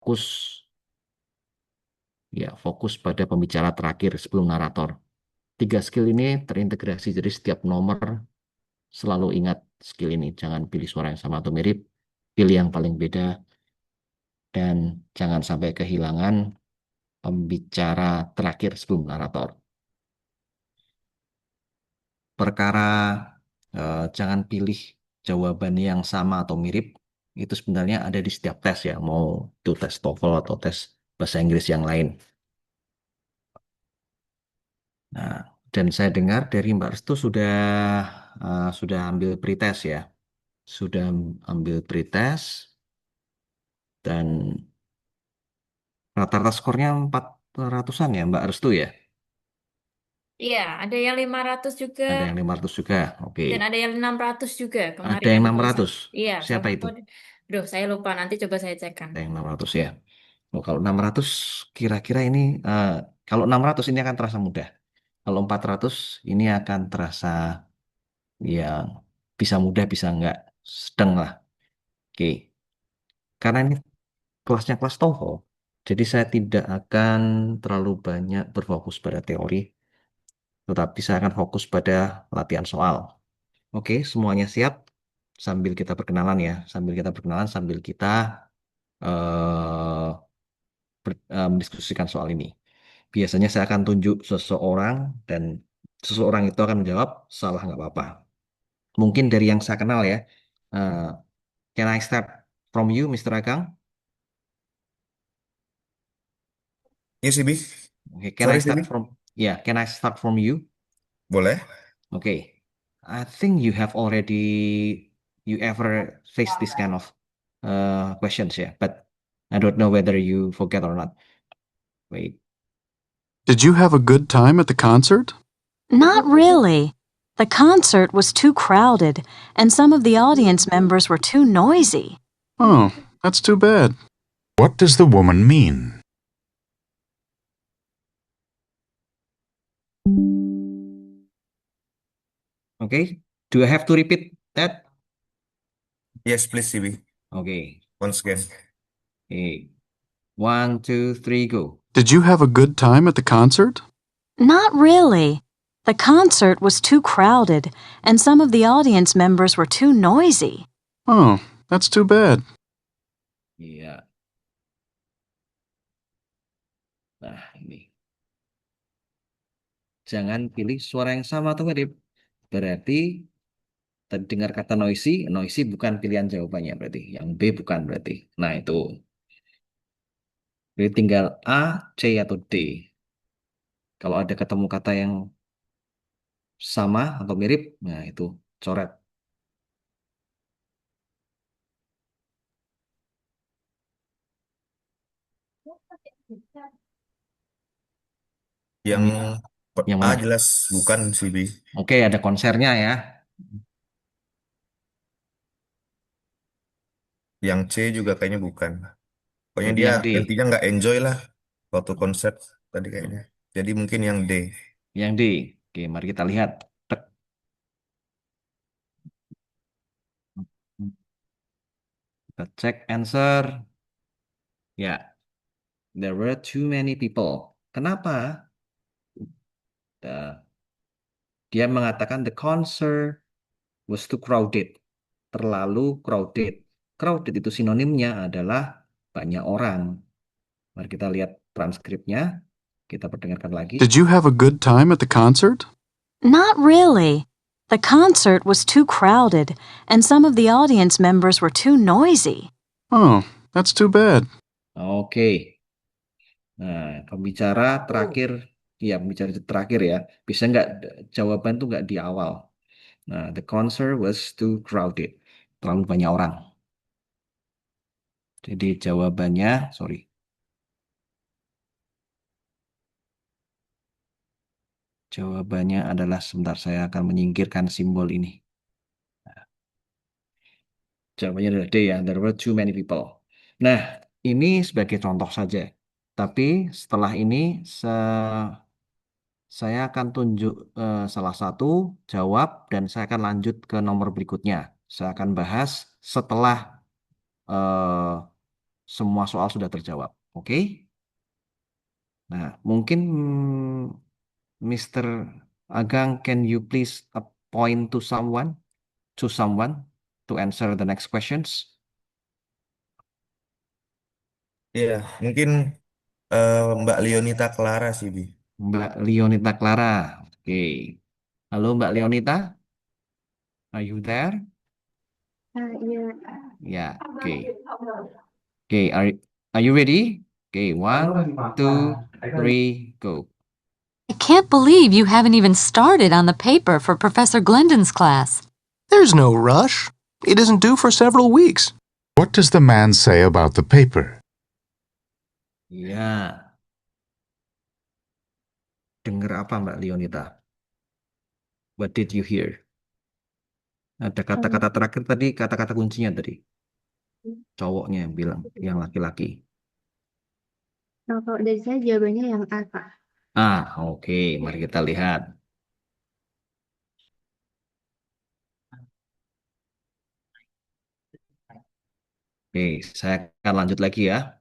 fokus fokus pada pembicara terakhir sebelum narator. Tiga skill ini terintegrasi, jadi setiap nomor selalu ingat skill ini. Jangan pilih suara yang sama atau mirip, pilih yang paling beda, dan jangan sampai kehilangan pembicara terakhir sebelum narator. Perkara jangan pilih jawaban yang sama atau mirip, itu sebenarnya ada di setiap tes ya, mau itu tes TOEFL atau tes bahasa Inggris yang lain. Nah, dan saya dengar dari Mbak Restu sudah ambil pretest ya, sudah ambil pretest dan rata-rata skornya 400-an ya Mbak Restu ya. Iya, ada yang 500 juga Ada yang 500 juga. Oke. dan ada yang 600 juga. Ada Kemarin yang aku baru 600. iya, Siapa sama itu? Duh, saya lupa nanti coba saya cekkan. Ada yang 600 ya. Oh, kalau 600 kira-kira ini kalau 600 ini akan terasa mudah. Kalau 400 ini akan terasa ya bisa mudah bisa enggak, sedang lah. Oke. Karena ini kelasnya kelas TOEFL, jadi saya tidak akan terlalu banyak berfokus pada teori, tetapi saya akan fokus pada latihan soal. Oke, semuanya siap? Sambil kita perkenalan ya, sambil kita perkenalan, sambil kita eh, mendiskusikan soal ini. Biasanya saya akan tunjuk seseorang dan seseorang itu akan menjawab salah nggak apa-apa. Mungkin dari yang saya kenal ya. Eh, can I start from you, Mr. Agang? Iya sih, Bi. Okay, can I Sorry sih, Bi. start from? Yeah, can I start from you? Boleh. Okay. I think you ever faced this kind of questions, yeah, but I don't know whether you forget or not. Wait. Did you have a good time at the concert? Not really. The concert was too crowded, and some of the audience members were too noisy. Oh, that's too bad. What does the woman mean? Okay. Do I have to repeat that? Yes, please sih, Bi. Okay. Once again. Okay. One, two, three, go. Did you have a good time at the concert? Not really. The concert was too crowded, and some of the audience members were too noisy. Oh, that's too bad. Iya. Nah, ini. Jangan pilih suara yang sama atau mirip. Berarti tadi dengar kata noisy, noisy bukan pilihan jawabannya berarti. Yang B bukan berarti. Nah, itu. Jadi tinggal A, C, atau D. Kalau ada ketemu kata yang sama atau mirip, nah itu coret. Yang Yang A mana? jelas bukan sih, Bi. Oke, ada konsernya ya. Yang C juga kayaknya bukan. Pokoknya Berarti dia yang D. intinya nggak enjoy lah waktu konser tadi kayaknya. Jadi mungkin yang D. Yang D. Oke, mari kita lihat. Tek. Kita cek answer. Ya, there were too many people. Kenapa? Nah, dia mengatakan the concert was too crowded. Terlalu crowded. Crowded itu sinonimnya adalah banyak orang. Mari kita lihat transkripnya. Kita perdengarkan lagi. Did you have a good time at the concert? Not really. The concert was too crowded, and some of the audience members were too noisy. Oh, that's too bad. Oke. Nah, pembicara terakhir, ya pembicara terakhir ya. Bisa nggak jawaban tuh nggak di awal. Nah, the concert was too crowded. Terlalu banyak orang. Jadi jawabannya, sorry. Jawabannya adalah, sebentar saya akan menyingkirkan simbol ini. Jawabannya adalah D ya, there were too many people. Nah, ini sebagai contoh saja. Tapi setelah ini saya akan tunjuk salah satu jawab dan saya akan lanjut ke nomor berikutnya. Saya akan bahas setelah eh, semua soal sudah terjawab. Oke? Nah, mungkin Mr. Agang, can you please point to someone, to answer the next questions? Iya, mungkin Mbak Leonita Clara sih, Bi. Mbak Leonita Clara. Oke. Halo Mbak Leonita, are you there? Iya. Ya, oke. Oke, are you ready? Oke, one, two, three, go. I can't believe you haven't even started on the paper for Professor Glendon's class. There's no rush. It isn't due for several weeks. What does the man say about the paper? Ya, dengar apa Mbak Leonita? What did you hear? Ada kata-kata terakhir tadi, kata-kata kuncinya tadi. Cowoknya yang bilang, yang laki-laki. Nah, kalau dari saya jawabannya yang A, Pak. Oke, mari kita lihat. Oke, saya akan lanjut lagi ya.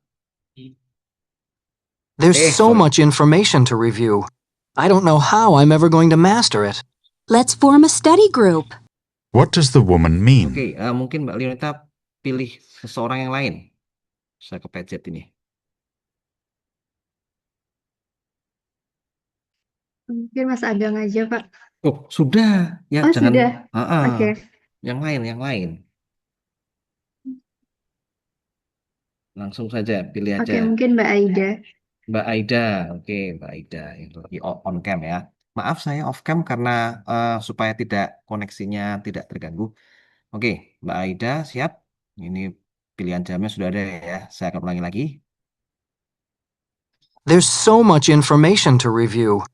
There's so sorry. much information to review. I don't know how I'm ever going to master it. Let's form a study group. What does the woman mean? Oke, mungkin Mbak Leonita pilih seseorang yang lain. Saya kepencet ini. Mungkin Mas Agang aja, Pak. Oh, sudah. Ya, Oh, jangan. sudah. Ah, Oke. Yang lain. Langsung saja, pilih Oke, aja. mungkin Mbak Aida. Mbak Aida. Oke, Mbak Aida. Yang lagi on cam ya. Maaf saya off cam karena supaya tidak koneksinya tidak terganggu. Oke, Mbak Aida siap. Ini pilihan jamnya sudah ada ya. Saya akan ulangi lagi. There's so much information to review.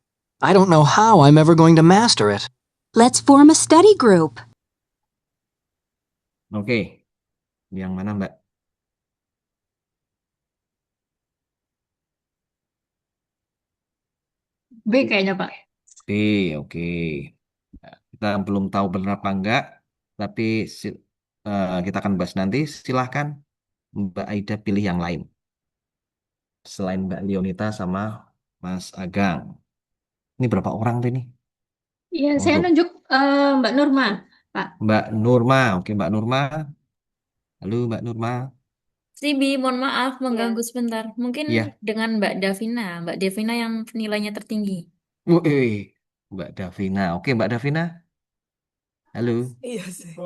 I don't know how I'm ever going to master it. Let's form a study group. Oke. Yang mana Mbak? B kayaknya, Pak. Oke. Nah, kita belum tahu benar apa enggak, tapi kita akan bahas nanti. Silahkan Mbak Aida pilih yang lain. Selain Mbak Leonita sama Mas Agang. Ini berapa orang tuh ini? Iya, saya Untuk nunjuk Mbak Nurma, Pak. Mbak Nurma. Oke, Mbak Nurma. Halo Mbak Nurma. Sibi, mohon maaf mengganggu sebentar. Mungkin Iya. dengan Mbak Davina. Mbak Davina yang nilainya tertinggi. Wih, Mbak Davina. Oke, Mbak Davina. Halo. Iya sih.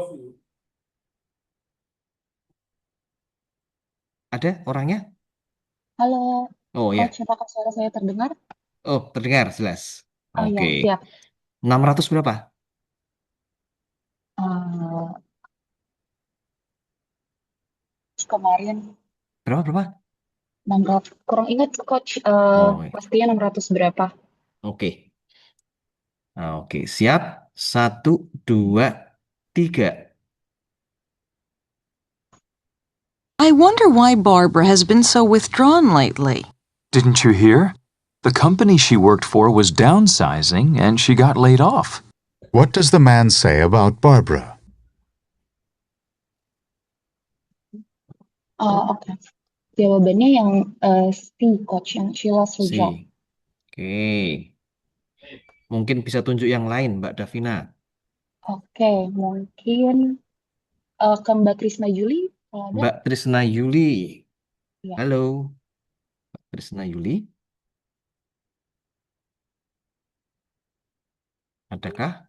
Ada orangnya? Halo, Oh ya. Coach, apakah suara saya terdengar? Oh, terdengar jelas. Oh iya, Oke. siap. 600 berapa? Kemarin Berapa? 600, kurang ingat, Coach. Oh, iya. Pastinya 600 berapa? Oke. Oke, siap. 1, 2, 3. I wonder why Barbara has been so withdrawn lately. Didn't you hear? The company she worked for was downsizing and she got laid off. What does the man say about Barbara? Oke. Jawabannya yang C, Coach, yang she lost her Si. job. Oke. Mungkin bisa tunjuk yang lain, Mbak Davina. Oke, mungkin ke Mbak Trisna Juli, kalau ada. Mbak Trisna Yuli. Iya. Halo. Mbak Trisna Yuli. Adakah?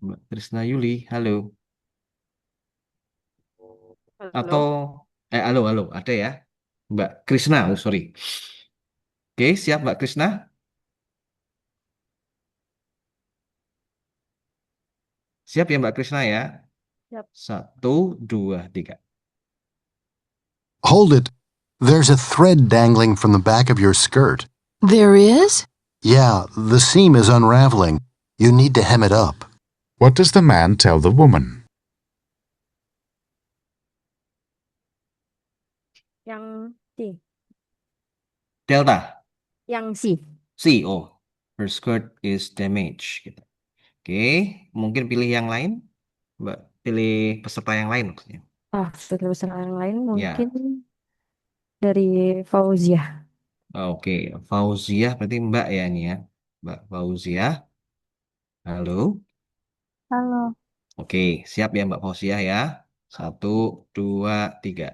Mbak Trisna Yuli, halo. Atau halo, ada ya? Mbak Krisna, sorry. Oke, siap Mbak Krisna? Siap ya Mbak Krisna ya? Siap. 1, 2, 3. Hold it. There's a thread dangling from the back of your skirt. There is? Yeah, the seam is unraveling. You need to hem it up. What does the man tell the woman? Yang C. Delta. Yang C. C, her skirt is damaged. Gitu. Oke, mungkin pilih yang lain. Mbak, pilih peserta yang lain maksudnya. Penulisan yang lain Ya, mungkin dari Fauziah. oke. Fauziah berarti Mbak ya ini ya. Mbak Fauziah. Halo. Halo. Oke, siap ya Mbak Fauziah ya. 1, 2, 3.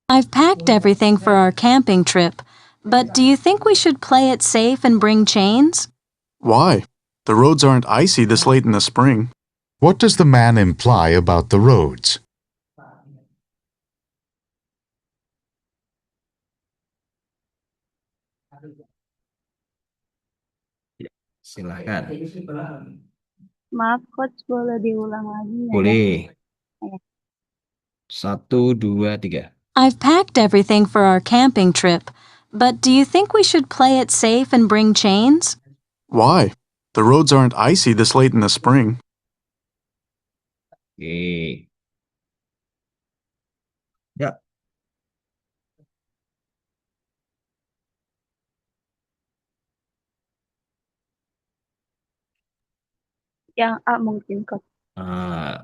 I've packed everything for our camping trip, but do you think we should play it safe and bring chains? Why? The roads aren't icy this late in the spring. What does the man imply about the roads? Silahkan. Maaf, Coach, boleh diulang lagi nggak ya? Boleh. 1, 2, 3. I've packed everything for our camping trip, but do you think we should play it safe and bring chains? Why? The roads aren't icy this late in the spring. Oke. Ya, Yang A mungkin, Coach.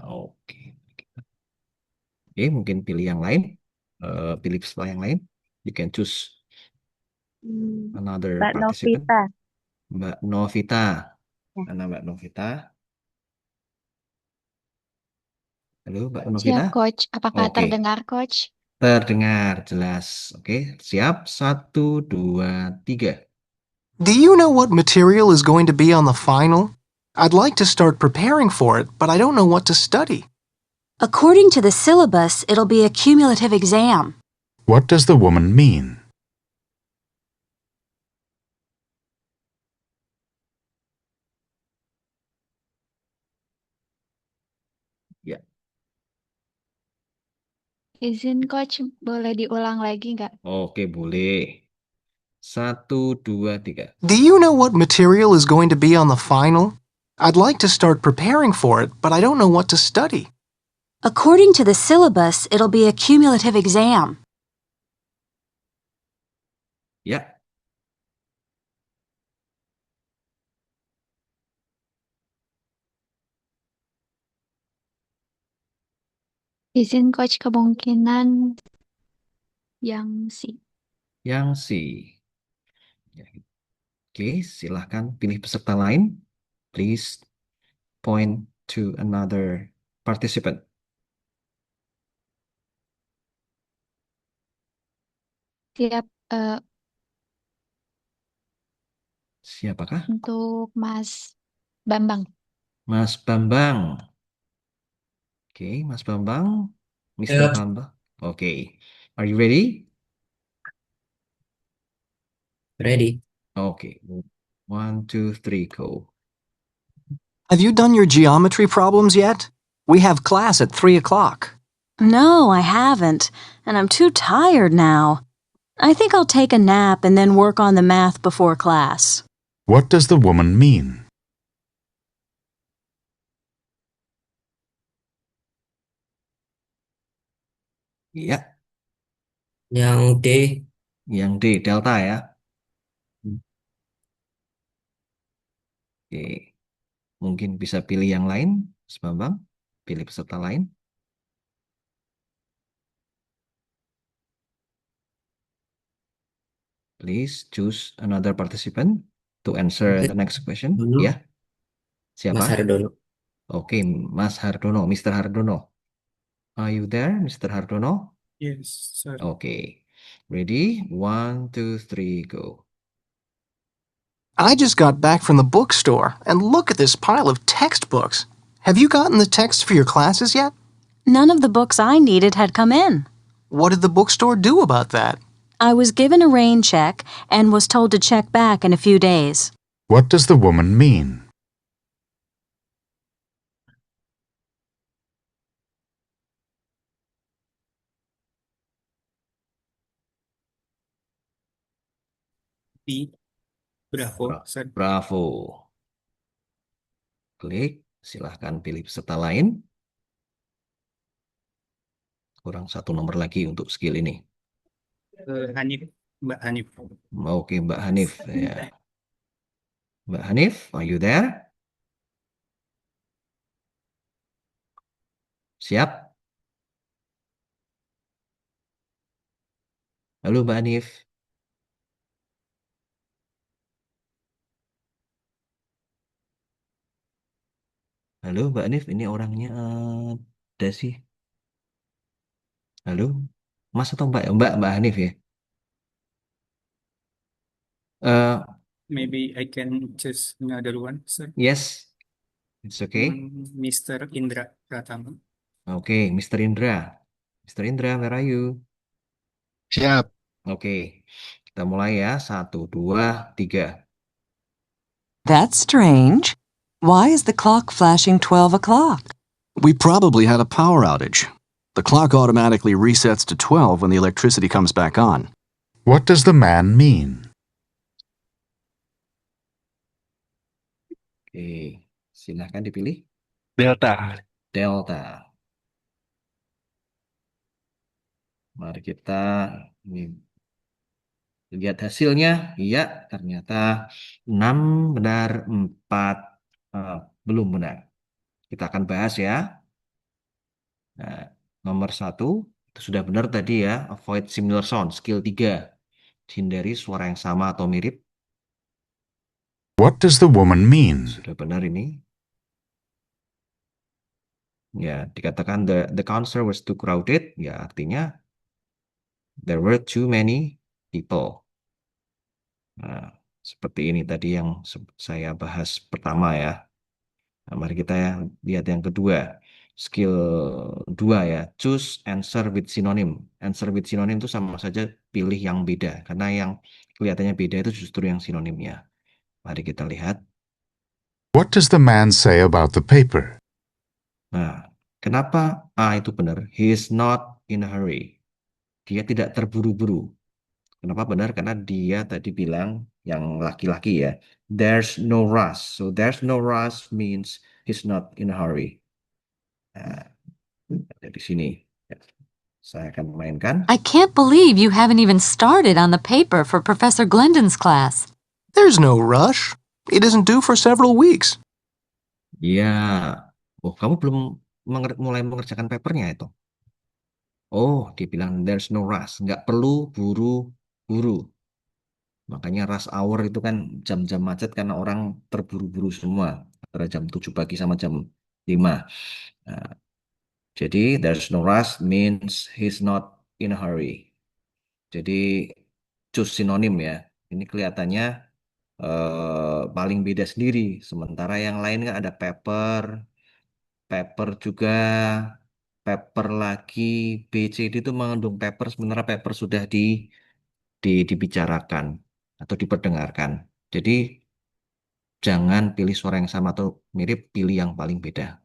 oke. Oke, mungkin pilih yang lain. Pilih peserta yang lain. You can choose another Mbak participant. Novita. Mbak Novita. Ya. Mana Mbak Novita? Halo, Mbak Siap, Novita? Coach. Apakah Oke, terdengar, Coach? terdengar jelas. Oke, siap. 1, 2, 3. Do you know what material is going to be on the final? I'd like to start preparing for it, but I don't know what to study. According to the syllabus, it'll be a cumulative exam. What does the woman mean? Ya, Izin, Coach. Boleh diulang lagi nggak? oke boleh. 1, 2, 3. Do you know what material is going to be on the final? I'd like to start preparing for it, but I don't know what to study. According to the syllabus, it'll be a cumulative exam. Ya, Izin, Coach. Kemungkinan yang C. yang C. Ya. Oke, silahkan pilih peserta lain. Please point to another participant. Siap Siapakah? untuk Mas Bambang. Mas Bambang. Oke, Mas Bambang. Mr. Bambang. Oke. Are you ready? Ready. Oke. 1, 2, 3, go. Have you done your geometry problems yet? We have class at 3 o'clock. No, I haven't, and I'm too tired now. I think I'll take a nap and then work on the math before class. What does the woman mean? Ya, Yang D. yang D, delta ya. Oke. Mungkin bisa pilih yang lain, Mas Bambang. Pilih peserta lain. Please choose another participant to answer Oke. the next question. Dono. Ya, siapa? Mas Hardono. Oke, Mas Hardono, Mr. Hardono. Are you there, Mr. Hardono? Yes, sir. Okay. Ready? 1, 2, 3, go. I just got back from the bookstore, and look at this pile of textbooks. Have you gotten the text for your classes yet? None of the books I needed had come in. What did the bookstore do about that? I was given a rain check and was told to check back in a few days. What does the woman mean? B. Bravo, sir. Bravo. Klik, silahkan pilih peserta lain. Kurang 1 nomor lagi untuk skill ini. Hanif, Mbak Hanif. Oke, Mbak Hanif. Ya. Mbak Hanif, are you there? Siap? Halo Mbak Anif. Halo Mbak Anif, ini orangnya ada sih. Halo, Mas atau Mbak? Mbak Hanif ya. Eh, Maybe I can choose another one, sir. yes, it's okay. Mr. Indra Pratama. Oke, Mr. Indra. Mr. Indra, where are you? Siap. Oke, kita mulai ya. 1, 2, 3. That's strange. Why is the clock flashing 12 o'clock? We probably had a power outage. The clock automatically resets to 12 when the electricity comes back on. What does the man mean? Oke, silahkan dipilih. Delta. Delta. Mari kita lihat hasilnya. Iya, ternyata 6 benar, 4 belum benar. Kita akan bahas ya. Nah, nomor 1 itu sudah benar tadi ya. Avoid similar sound. Skill 3. Hindari suara yang sama atau mirip. What does the woman mean? Sudah benar ini. Ya, dikatakan the concert was too crowded. Ya, artinya there were too many people. Nah, seperti ini tadi yang saya bahas pertama ya. Nah, mari kita lihat yang kedua. Skill 2 ya. Choose answer with synonym. Answer with synonym itu sama saja pilih yang beda. Karena yang kelihatannya beda itu justru yang sinonimnya. Mari kita lihat. What does the man say about the paper? Nah, kenapa A itu benar? He is not in a hurry. Dia tidak terburu-buru. Kenapa benar? Karena dia tadi bilang yang laki-laki ya. There's no rush. So there's no rush means he's not in a hurry. Nah, dari sini saya akan mainkan. I can't believe you haven't even started on the paper for Professor Glendon's class. There's no rush. It isn't due for several weeks. Ya, oh kamu belum mulai mengerjakan papernya itu. Oh, dia bilang there's no rush, nggak perlu buru-buru. Makanya rush hour itu kan jam-jam macet karena orang terburu-buru semua. Antara jam 7 pagi sama jam 5. Nah, jadi there's no rush means he's not in a hurry. Jadi choose sinonim ya. Ini kelihatannya paling beda sendiri. Sementara yang lain kan ada paper, paper juga, paper lagi, BCD itu mengandung paper, sementara paper sudah dibicarakan atau diperdengarkan. Jadi jangan pilih suara yang sama atau mirip, pilih yang paling beda.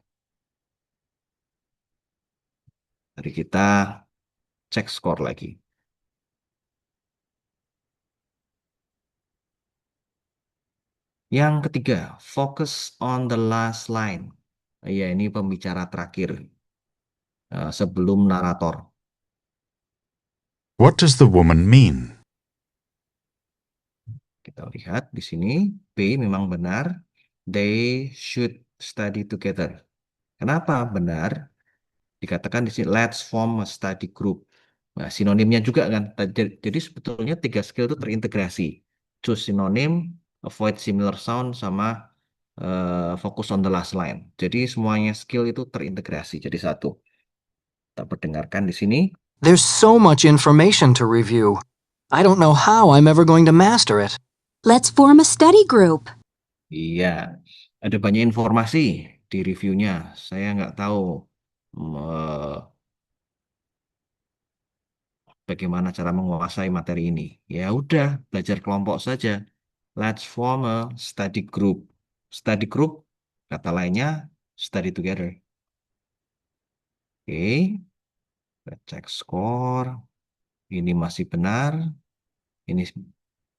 Mari kita cek skor lagi. Yang ketiga, focus on the last line. Ya, ini pembicara terakhir sebelum narator. What does the woman mean? Kita lihat di sini, B memang benar. They should study together. Kenapa benar? Dikatakan di sini, let's form a study group. Nah, sinonimnya juga kan. Jadi sebetulnya 3 skill itu terintegrasi. Choose sinonim, avoid similar sound, sama focus on the last line. Jadi semuanya skill itu terintegrasi jadi satu. Kita perdengarkan di sini. There's so much information to review. I don't know how I'm ever going to master it. Let's form a study group. Iya, ada banyak informasi di reviewnya. Saya nggak tahu bagaimana cara menguasai materi ini. Ya udah, belajar kelompok saja. Let's form a study group. Study group, kata lainnya, study together. Oke, kita cek skor. Ini masih benar. Ini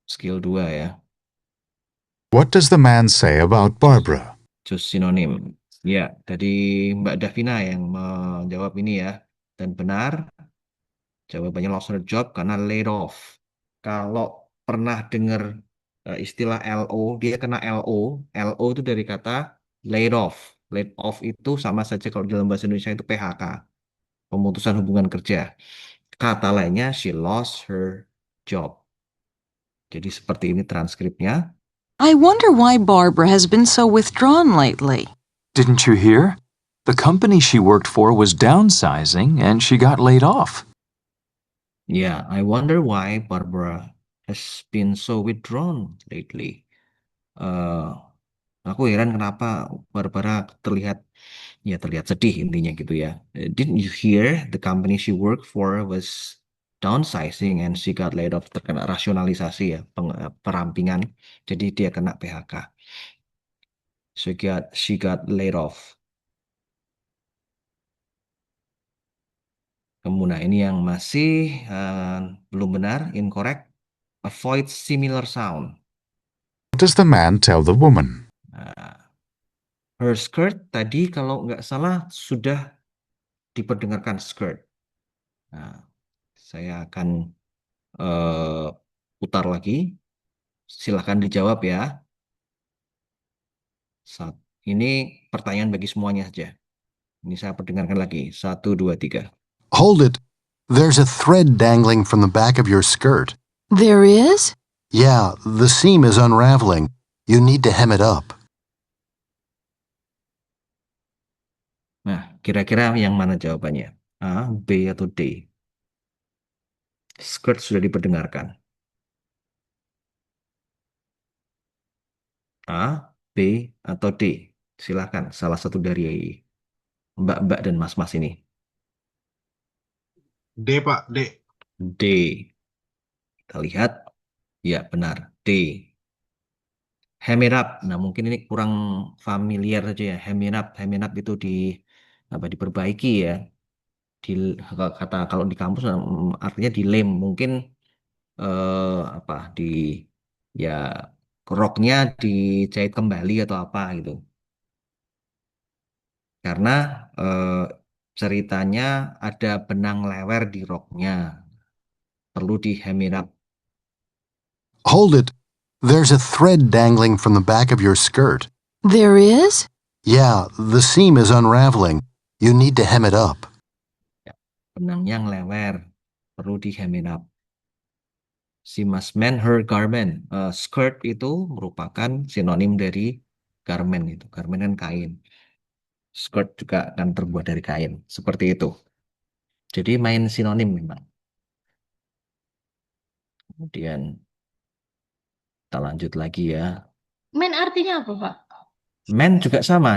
skill 2 ya. What does the man say about Barbara? Choose sinonim. Ya, tadi Mbak Davina yang menjawab ini ya. Dan benar, jawabannya lost her job karena laid off. Kalau pernah dengar istilah LO, dia kena LO. LO itu dari kata laid off. Laid off itu sama saja kalau dalam bahasa Indonesia itu PHK. Pemutusan hubungan kerja. Kata lainnya, she lost her job. Jadi seperti ini transkripnya. I wonder why Barbara has been so withdrawn lately. Didn't you hear? The company she worked for was downsizing and she got laid off. Yeah, I wonder why Barbara has been so withdrawn lately. Aku heran kenapa Barbara terlihat sedih intinya gitu ya. Didn't you hear the company she worked for was downsizing and she got laid off, terkena rasionalisasi ya, perampingan. Jadi dia kena PHK. She got laid off. Kemudian ini yang masih belum benar, incorrect. Avoid similar sound. What does the man tell the woman? Her skirt tadi kalau nggak salah sudah diperdengarkan skirt. Nah, saya akan putar lagi. Silahkan dijawab ya. Ini pertanyaan bagi semuanya saja. Ini saya perdengarkan lagi. 1, 2, 3. Hold it. There's a thread dangling from the back of your skirt. There is? Yeah, the seam is unraveling. You need to hem it up. Nah, kira-kira yang mana jawabannya? A, B, atau D? Skirt sudah diperdengarkan. A, B, atau D? Silakan, salah satu dari mbak-mbak dan mas-mas ini. D, Pak, D. D. Kita lihat. Ya, benar. D. Hem it up. Nah, mungkin ini kurang familiar saja ya. Hem it up. Hem it up itu diperbaiki ya. Kalau di kampus artinya dilem. Mungkin ya roknya dijahit kembali atau apa gitu. Karena ceritanya ada benang lewer di roknya. Perlu di hem it up. Hold it. There's a thread dangling from the back of your skirt. There is? Yeah, the seam is unraveling. You need to hem it up. Benangnya lewer. Perlu di hem it up. She must mend her garment. Skirt itu merupakan sinonim dari garment itu. Garment kan kain. Skirt juga akan terbuat dari kain. Seperti itu. Jadi main sinonim memang. Kemudian kita lanjut lagi ya. Men artinya apa, Pak? Men juga sama,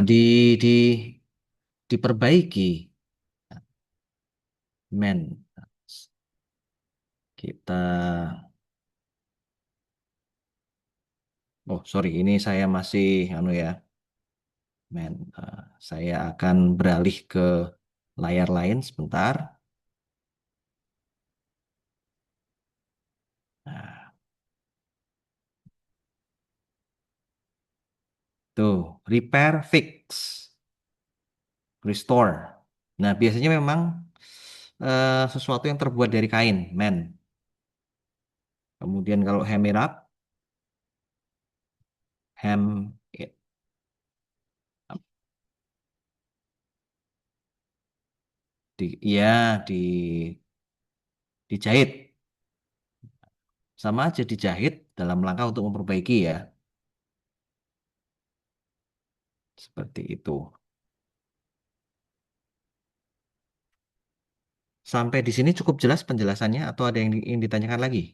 diperbaiki. Men. Sorry, ini saya masih Men. Saya akan beralih ke layar lain sebentar. Tuh, repair, fix, restore. Nah, biasanya memang sesuatu yang terbuat dari kain, men. Kemudian kalau hem it up, hem it up. Dijahit. Sama aja dijahit dalam langkah untuk memperbaiki ya. Seperti itu. Sampai di sini cukup jelas penjelasannya atau ada yang ditanyakan lagi?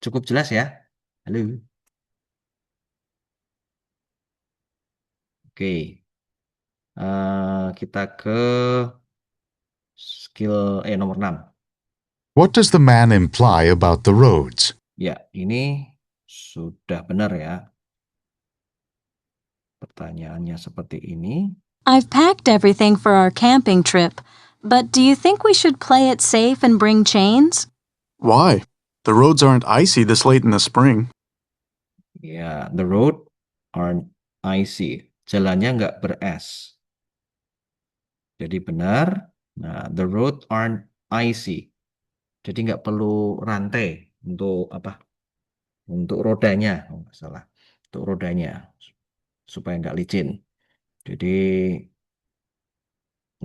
Cukup jelas ya? Halo. Oke. Kita ke skill nomor 6. What does the man imply about the roads? Ya, ini sudah benar ya. Pertanyaannya seperti ini. I've packed everything for our camping trip, but do you think we should play it safe and bring chains? Why? The roads aren't icy this late in the spring. Ya, the road aren't icy. Jalannya nggak beres. Jadi benar. Nah, the road aren't icy. Jadi nggak perlu rantai untuk Untuk rodanya, nggak salah. Untuk rodanya supaya nggak licin. Jadi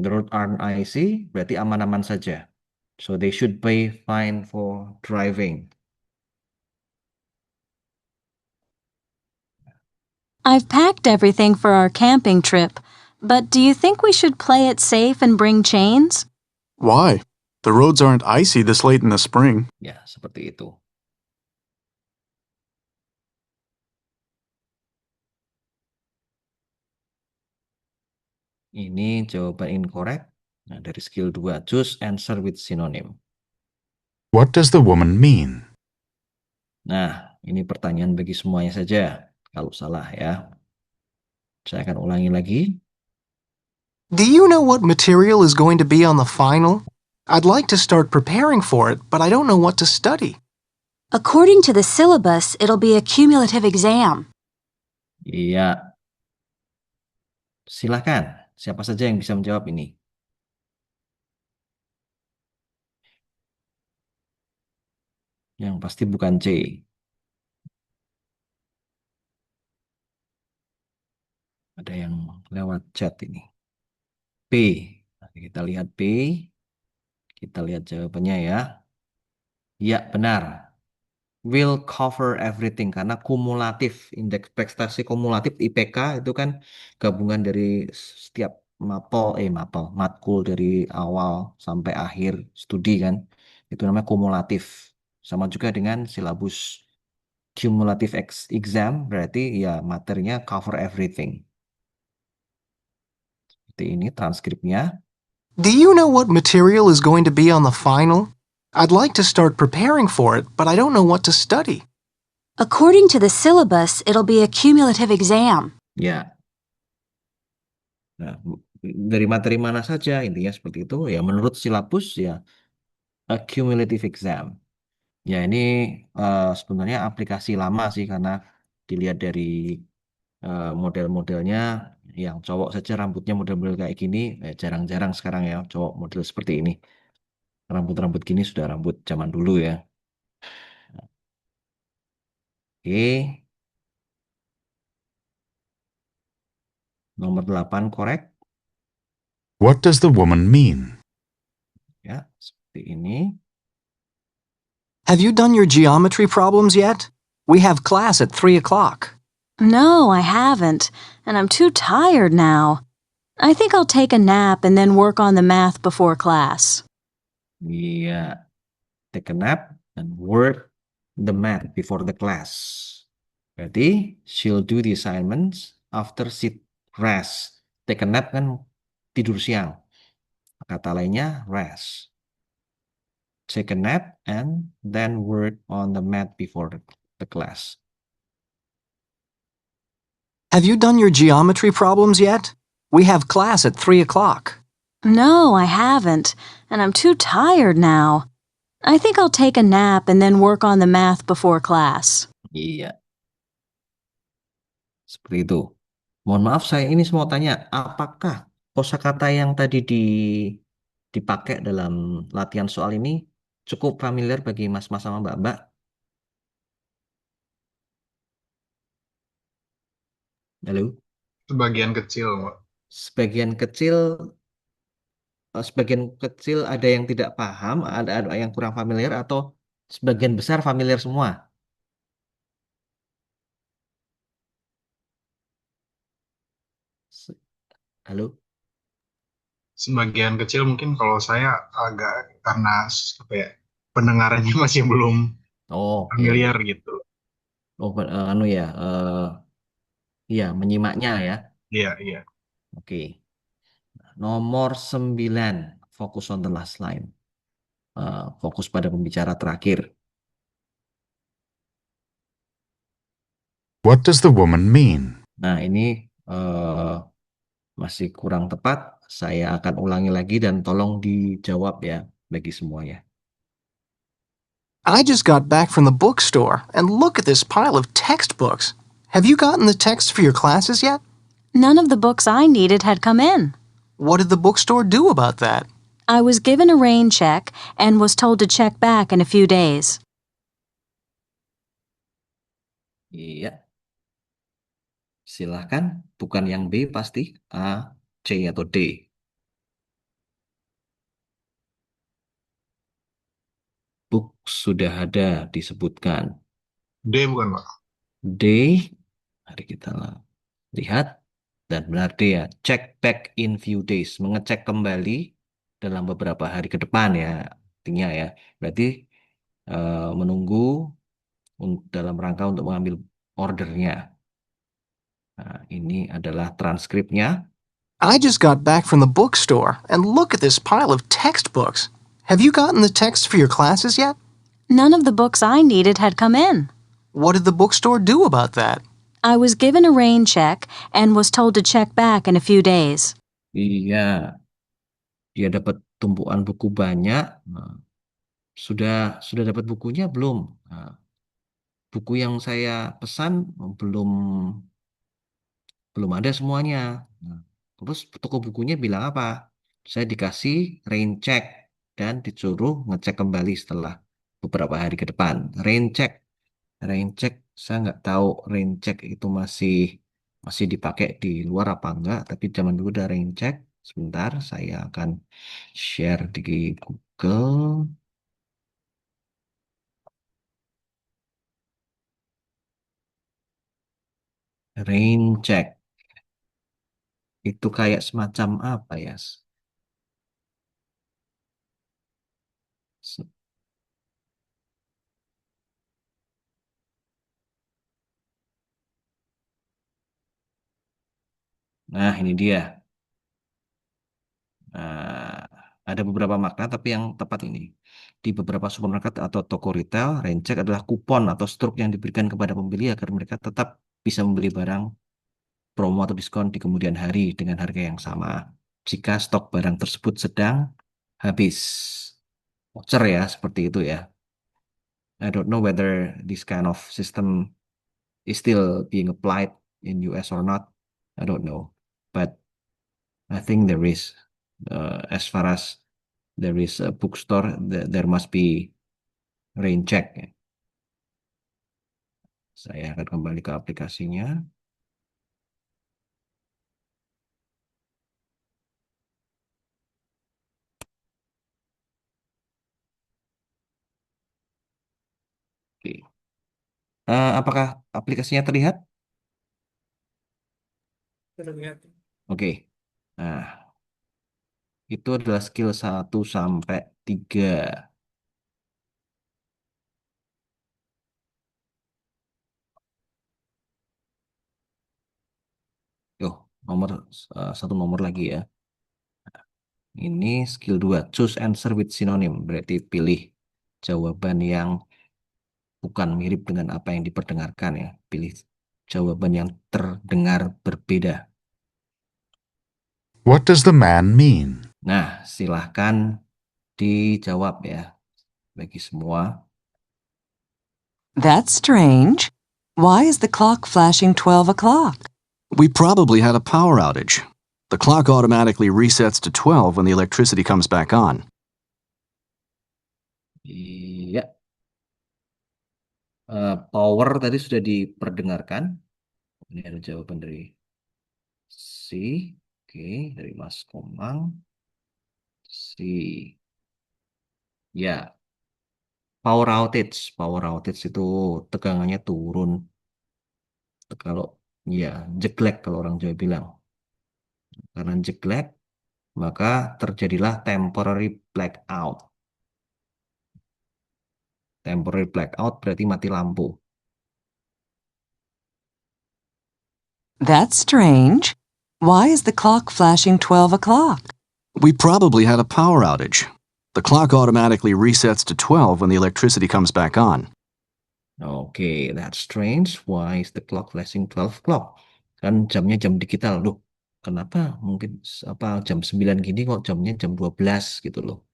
The road aren't icy, berarti aman-aman saja. So they should pay fine for driving. I've packed everything for our camping trip, but do you think we should play it safe and bring chains? Why? The roads aren't icy this late in the spring. Ya, seperti itu. Ini jawaban incorrect. Nah, dari skill 2, choose answer with synonym. What does the woman mean? Nah, ini pertanyaan bagi semuanya saja. Kalau salah ya. Saya akan ulangi lagi. Do you know what material is going to be on the final? I'd like to start preparing for it, but I don't know what to study. According to the syllabus, it'll be a cumulative exam. Iya. Silakan. Siapa saja yang bisa menjawab ini? Yang pasti bukan C. Ada yang lewat chat ini. P. Nanti kita lihat P. Kita lihat jawabannya ya. Ya, benar. Will cover everything karena kumulatif, indeks prestasi kumulatif IPK itu kan gabungan dari setiap matkul dari awal sampai akhir studi kan. Itu namanya kumulatif. Sama juga dengan silabus cumulative exam berarti ya materinya cover everything. Seperti ini transkripnya. Do you know what material is going to be on the final? I'd like to start preparing for it, but I don't know what to study. According to the syllabus, it'll be a cumulative exam. Ya. Nah, dari materi mana saja intinya seperti itu ya menurut silabus ya a cumulative exam. Ya ini sebenarnya aplikasi lama sih karena dilihat dari model-modelnya yang cowok saja rambutnya model-model kayak gini jarang-jarang sekarang ya cowok model seperti ini. Rambut-rambut gini sudah rambut zaman dulu ya. Oke. Nomor 8 korek. What does the woman mean? Ya, seperti ini. Have you done your geometry problems yet? We have class at 3 o'clock. No, I haven't, and I'm too tired now. I think I'll take a nap and then work on the math before class. Iya. Take a nap and work the math before the class. Berarti she'll do the assignments after she rest. Take a nap kan tidur siang. Kata lainnya rest. Take a nap and then work on the math before the class. Have you done your geometry problems yet? We have class at 3 o'clock. No, I haven't, and I'm too tired now. I think I'll take a nap and then work on the math before class. Iya. Seperti itu. Mohon maaf saya ini semua tanya, apakah kosakata yang tadi dipakai dalam latihan soal ini cukup familiar bagi mas-mas sama mbak-mbak? Halo? Sebagian kecil, Mbak. Sebagian kecil ada yang tidak paham, ada yang kurang familiar, atau sebagian besar familiar semua? Halo? Sebagian kecil mungkin kalau saya agak karena apa ya, pendengarannya masih belum Oh, iya, familiar iya. gitu. Oh, iya, menyimaknya ya. Iya, iya. Oke. Nomor 9, fokus on the last line. Fokus pada pembicara terakhir. What does the woman mean? Nah, ini masih kurang tepat. Saya akan ulangi lagi dan tolong dijawab ya bagi semuanya. I just got back from the bookstore, and look at this pile of textbooks. Have you gotten the texts for your classes yet? None of the books I needed had come in. What did the bookstore do about that? I was given a rain check and was told to check back in a few days. Iya. Silahkan, bukan yang B pasti, A, C, atau D. sudah ada disebutkan. D bukan, Pak? D, mari kita lihat. Dan benar D ya. Check back in few days. Mengecek kembali dalam beberapa hari ke depan ya. Artinya ya. Berarti menunggu dalam rangka untuk mengambil ordernya. Nah, ini adalah transkripnya. I just got back from the bookstore, and look at this pile of textbooks. Have you gotten the texts for your classes yet? None of the books I needed had come in. What did the bookstore do about that? I was given a rain check and was told to check back in a few days. Iya, dia dapat tumpuan buku banyak. Nah, sudah dapat bukunya belum? Nah, buku yang saya pesan belum ada semuanya. Nah, terus toko bukunya bilang apa? Saya dikasih rain check dan disuruh ngecek kembali setelah beberapa hari ke depan. Rain check, saya nggak tahu rain check itu masih dipakai di luar apa enggak. Tapi zaman dulu ada rain check. Sebentar, saya akan share di Google. Rain check itu kayak semacam apa ya? Nah, ini dia. Nah, ada beberapa makna, tapi yang tepat ini. Di beberapa supermarket atau toko retail, rain check adalah kupon atau struk yang diberikan kepada pembeli agar mereka tetap bisa membeli barang promo atau diskon di kemudian hari dengan harga yang sama. Jika stok barang tersebut sedang habis. Voucher ya, seperti itu ya. I don't know whether this kind of system is still being applied in US or not. I don't know. But I think there is. As far as there is a bookstore, there must be rain check. Saya akan kembali ke aplikasinya. Oke. Apakah aplikasinya terlihat? Terlihat. Oke. Nah, itu adalah skill 1 sampai 3. Yo, satu nomor lagi ya. Ini skill 2, choose answer with synonym. Berarti pilih jawaban yang bukan mirip dengan apa yang diperdengarkan ya. Pilih jawaban yang terdengar berbeda. What does the man mean? Nah, silahkan dijawab ya, bagi semua. That's strange. Why is the clock flashing 12 o'clock? We probably had a power outage. The clock automatically resets to 12 when the electricity comes back on. Iya. Power tadi sudah diperdengarkan. Ini ada jawaban dari C. Oke, dari Mas Komang. C. Ya. Power outage. Power outage itu tegangannya turun. Kalau ya jeglek kalau orang Jawa bilang. Karena jeglek, maka terjadilah temporary blackout. Temporary blackout berarti mati lampu. That's strange. Why is the clock flashing 12 o'clock? We probably had a power outage. The clock automatically resets to 12 when the electricity comes back on. Okay, that's strange. Why is the clock flashing 12 o'clock? Kan jamnya jam digital. Loh, kenapa mungkin jam 9 gini kok jamnya jam 12 gitu loh.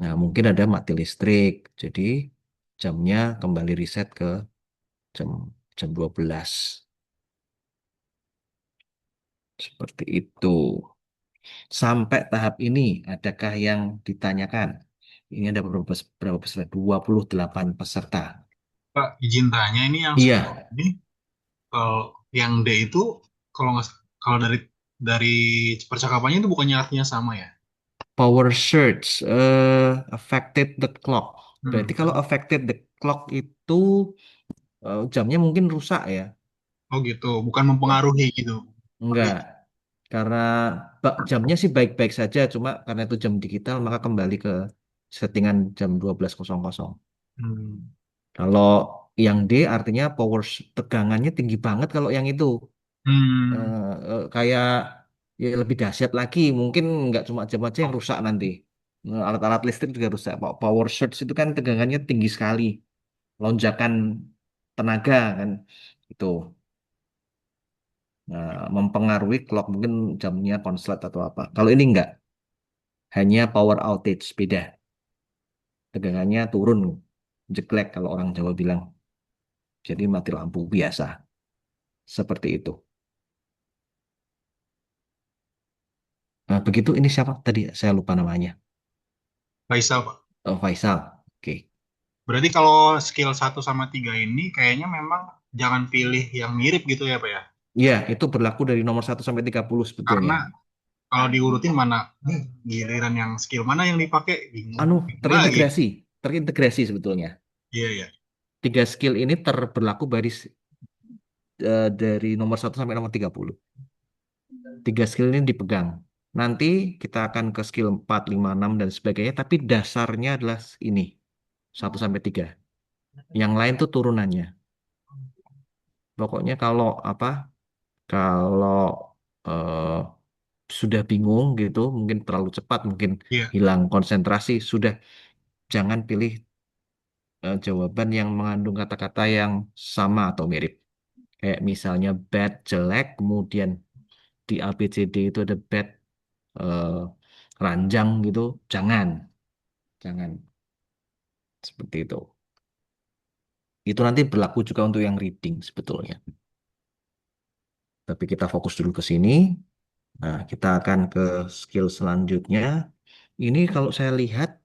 Nah, mungkin ada mati listrik. Jadi jamnya kembali reset ke jam 12. Seperti itu. Sampai tahap ini, adakah yang ditanyakan? Ini ada berapa peserta? 28 peserta. Pak, izin tanya ini yang Iya. ini kalau yang D itu kalau dari percakapannya itu bukannya artinya sama ya? Power surge affected the clock. Berarti kalau affected the clock itu jamnya mungkin rusak ya. Oh gitu, bukan Ya. mempengaruhi gitu. Enggak, karena jamnya sih baik-baik saja, cuma karena itu jam digital maka kembali ke settingan jam 12.00. Hmm. Kalau yang D artinya tegangannya tinggi banget kalau yang itu. Hmm. Kayak ya lebih dahsyat lagi, mungkin nggak cuma jam aja yang rusak nanti. Alat-alat listrik juga rusak. Power surge itu kan tegangannya tinggi sekali, lonjakan tenaga kan itu. Nah, mempengaruhi clock mungkin jamnya konslet atau apa. Kalau ini enggak, hanya power outage beda. Tegangannya turun, jeglek kalau orang Jawa bilang. Jadi mati lampu biasa. Seperti itu. Nah, begitu ini siapa tadi? Saya lupa namanya. Faisal, Pak. Oh, Faisal. Oke. Berarti kalau skill 1 sama 3 ini kayaknya memang jangan pilih yang mirip gitu ya, Pak ya? Iya, itu berlaku dari nomor 1 sampai 30 sebetulnya. Karena kalau diurutin mana giliran yang skill mana yang dipakai bingung. Anu, Bingung lagi. terintegrasi sebetulnya. Iya, iya. 3 skill ini berlaku dari nomor 1 sampai nomor 30. 3 skill ini dipegang. Nanti kita akan ke skill 4, 5, 6 dan sebagainya, tapi dasarnya adalah ini, 1 sampai 3. Yang lain tuh turunannya. Pokoknya kalau eh, sudah bingung gitu, mungkin terlalu cepat, mungkin Iya. hilang konsentrasi, sudah jangan pilih jawaban yang mengandung kata-kata yang sama atau mirip. Kayak misalnya bad, jelek, kemudian di A, B, C, D itu ada bad, eh, ranjang gitu. Jangan, jangan seperti itu. Itu nanti berlaku juga untuk yang reading sebetulnya. Tapi kita fokus dulu ke sini. Nah, kita akan ke skill selanjutnya. Ini kalau saya lihat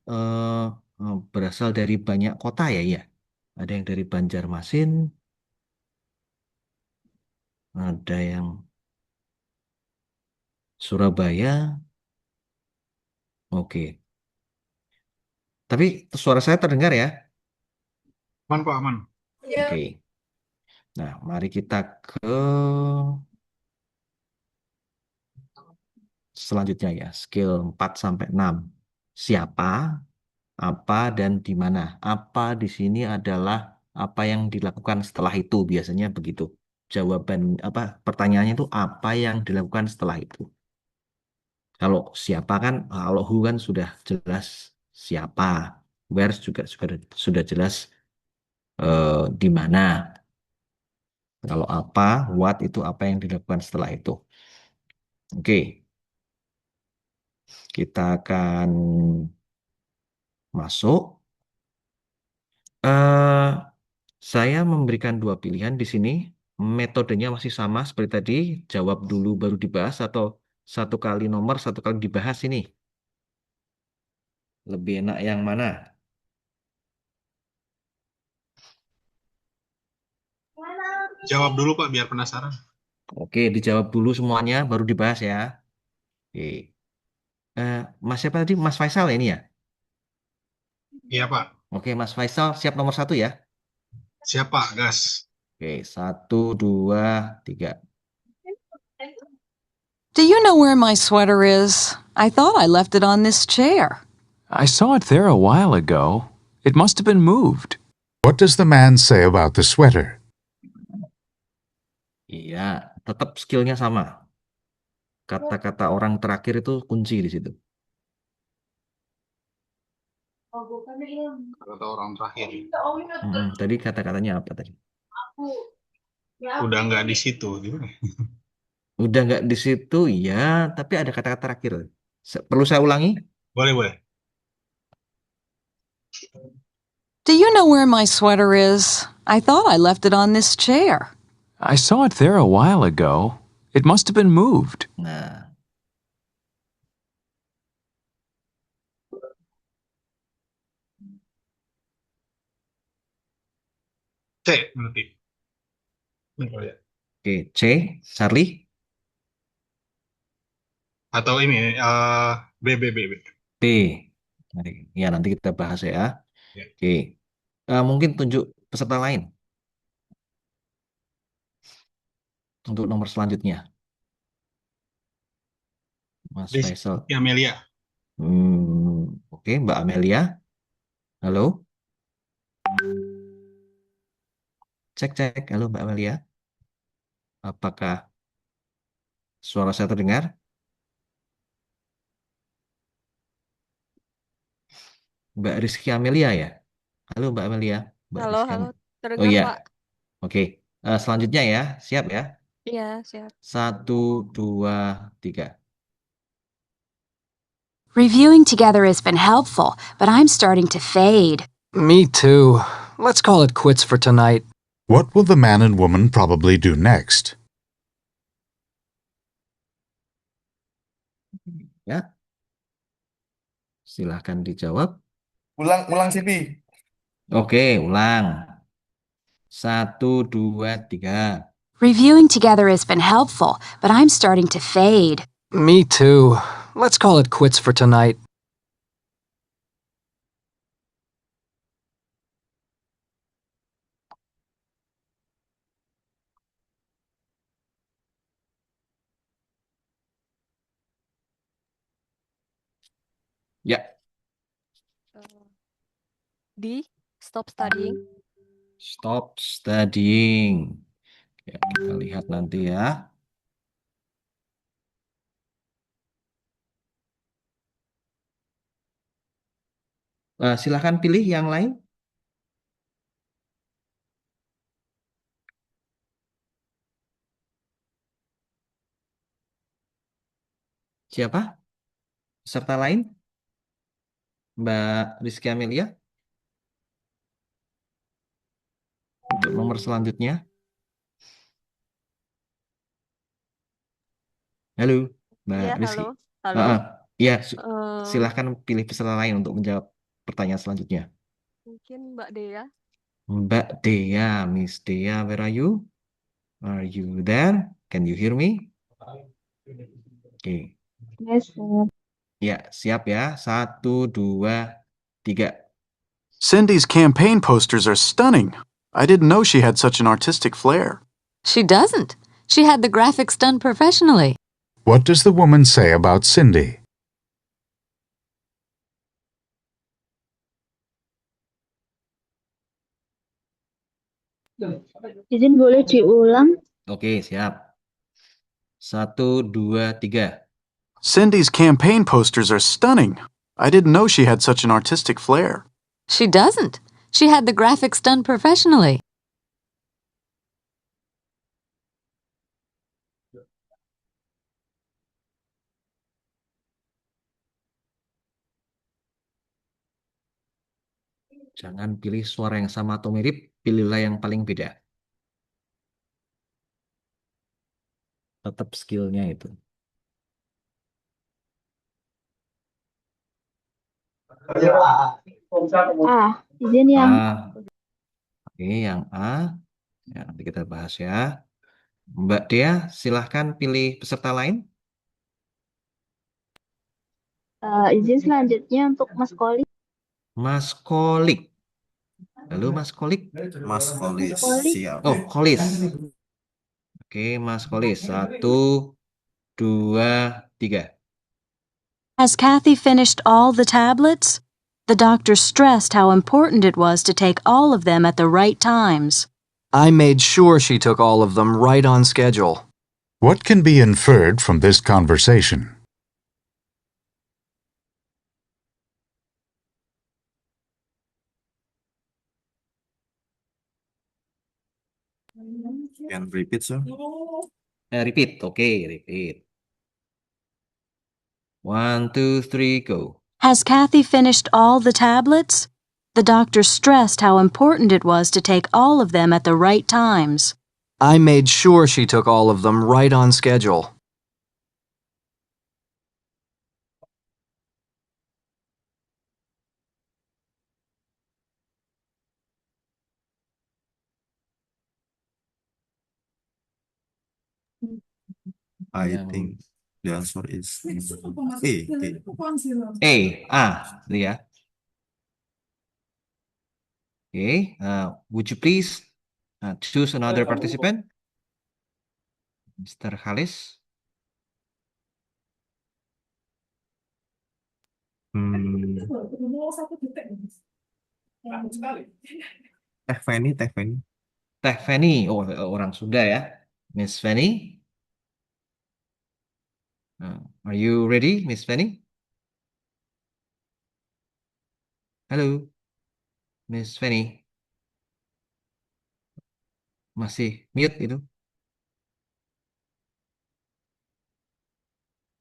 berasal dari banyak kota ya, ya. Ada yang dari Banjarmasin, ada yang Surabaya. Oke. Tapi suara saya terdengar ya? Aman, Pak, aman. Oke. Nah, mari kita ke selanjutnya ya, skill 4 sampai 6. Siapa, apa, dan di mana. Apa di sini adalah apa yang dilakukan setelah itu, biasanya begitu. Jawaban pertanyaannya itu apa yang dilakukan setelah itu. Kalau siapa kan, kalau who kan sudah jelas siapa. Where juga sudah jelas di mana. Kalau apa, what itu apa yang dilakukan setelah itu. Oke, kita akan masuk. eh saya memberikan 2 pilihan di sini. Metodenya masih sama seperti tadi. Jawab dulu baru dibahas atau 1 kali nomor, 1 kali dibahas ini. Lebih enak yang mana? Jawab dulu, Pak, biar penasaran. Oke, dijawab dulu semuanya, baru dibahas ya. Oke. Mas siapa tadi? Mas Faisal ya ini ya? Iya, Pak. Oke, Mas Faisal siap nomor 1 ya? Siap, Pak, gas. Oke, 1, 2, 3. Do you know where my sweater is? I thought I left it on this chair. I saw it there a while ago. It must have been moved. What does the man say about the sweater? Iya, tetap skillnya sama. Kata-kata orang terakhir itu kunci di situ. Kata orang terakhir. Tadi kata-katanya apa tadi? Udah nggak di situ. Gimana? Udah nggak di situ, ya. Tapi ada kata-kata terakhir. Perlu saya ulangi? Boleh, boleh. Do you know where my sweater is? I thought I left it on this chair. I saw it there a while ago. It must have been moved. Nah, C, berarti. oke, C, Charlie. Atau ini, B, B, B, B. B. Mari. Ya, nanti kita bahas ya. Oke. Mungkin tunjuk peserta lain untuk nomor selanjutnya. Mas Faisal. Rizky Amelia. Oke, Mbak Amelia. Halo. Cek, cek. Halo, Mbak Amelia. Apakah suara saya terdengar? Mbak Rizky Amelia ya? Halo, Mbak Amelia. Mbak Halo, Rizky halo. Amelia. Oh Terdengar, iya. Pak. Oke. Selanjutnya ya. Siap ya? Iya, siap. 1, 2, 3. Reviewing together has been helpful, but I'm starting to fade. Me too. Let's call it quits for tonight. What will the man and woman probably do next? Ya. Silahkan dijawab. Ulang Sipi. Oke, ulang. 1, 2, 3. Reviewing together has been helpful, but I'm starting to fade. Me too. Let's call it quits for tonight. Ya. D. Stop studying. Stop studying. Ya, kita lihat nanti ya. Silahkan pilih yang lain. Siapa? Peserta lain? Mbak Rizky Amelia? Untuk nomor selanjutnya. Halo, Mbak Iya, Rizky. halo. Halo. Iya, Eh, silahkan pilih peserta lain untuk menjawab pertanyaan selanjutnya. mungkin Mbak Dea. Mbak Dea, Miss Dea, where are you? Are you there? Can you hear me? Oke. Yes, sir. Ya, siap ya. 1, 2, 3. Cindy's campaign posters are stunning. I didn't know she had such an artistic flair. She doesn't. She had the graphics done professionally. What does the woman say about Cindy? Izin boleh diulang? Oke, siap. 1, 2, 3. Cindy's campaign posters are stunning. I didn't know she had such an artistic flair. She doesn't. She had the graphics done professionally. Jangan pilih suara yang sama atau mirip, pilihlah yang paling beda. Tetap skillnya itu. Izin yang Oke, yang A. Ya, nanti kita bahas ya. Mbak Dea, silahkan pilih peserta lain. izin selanjutnya untuk Mas Koli. Mas Kolik. Halo Mas Kolik. Mas Kolis. Kolik. Siap. Oh, Kolis. Oke, Mas Kolis. 1, 2, 3. Has Kathy finished all the tablets? The doctor stressed how important it was to take all of them at the right times. I made sure she took all of them right on schedule. What can be inferred from this conversation? Can repeat, sir? Repeat. Oke, repeat. 1, 2, 3, go. Has Kathy finished all the tablets? The doctor stressed how important it was to take all of them at the right times. I made sure she took all of them right on schedule. I think the answer is A. A, A, itu ya. Okay. Would you please choose another participant? Mr. Halis. Teh Feni, Teh Feni. Teh Feni. Oh, orang Sunda ya. Miss Feni. Are you ready, Miss Feni? Halo, Miss Feni. Masih mute itu.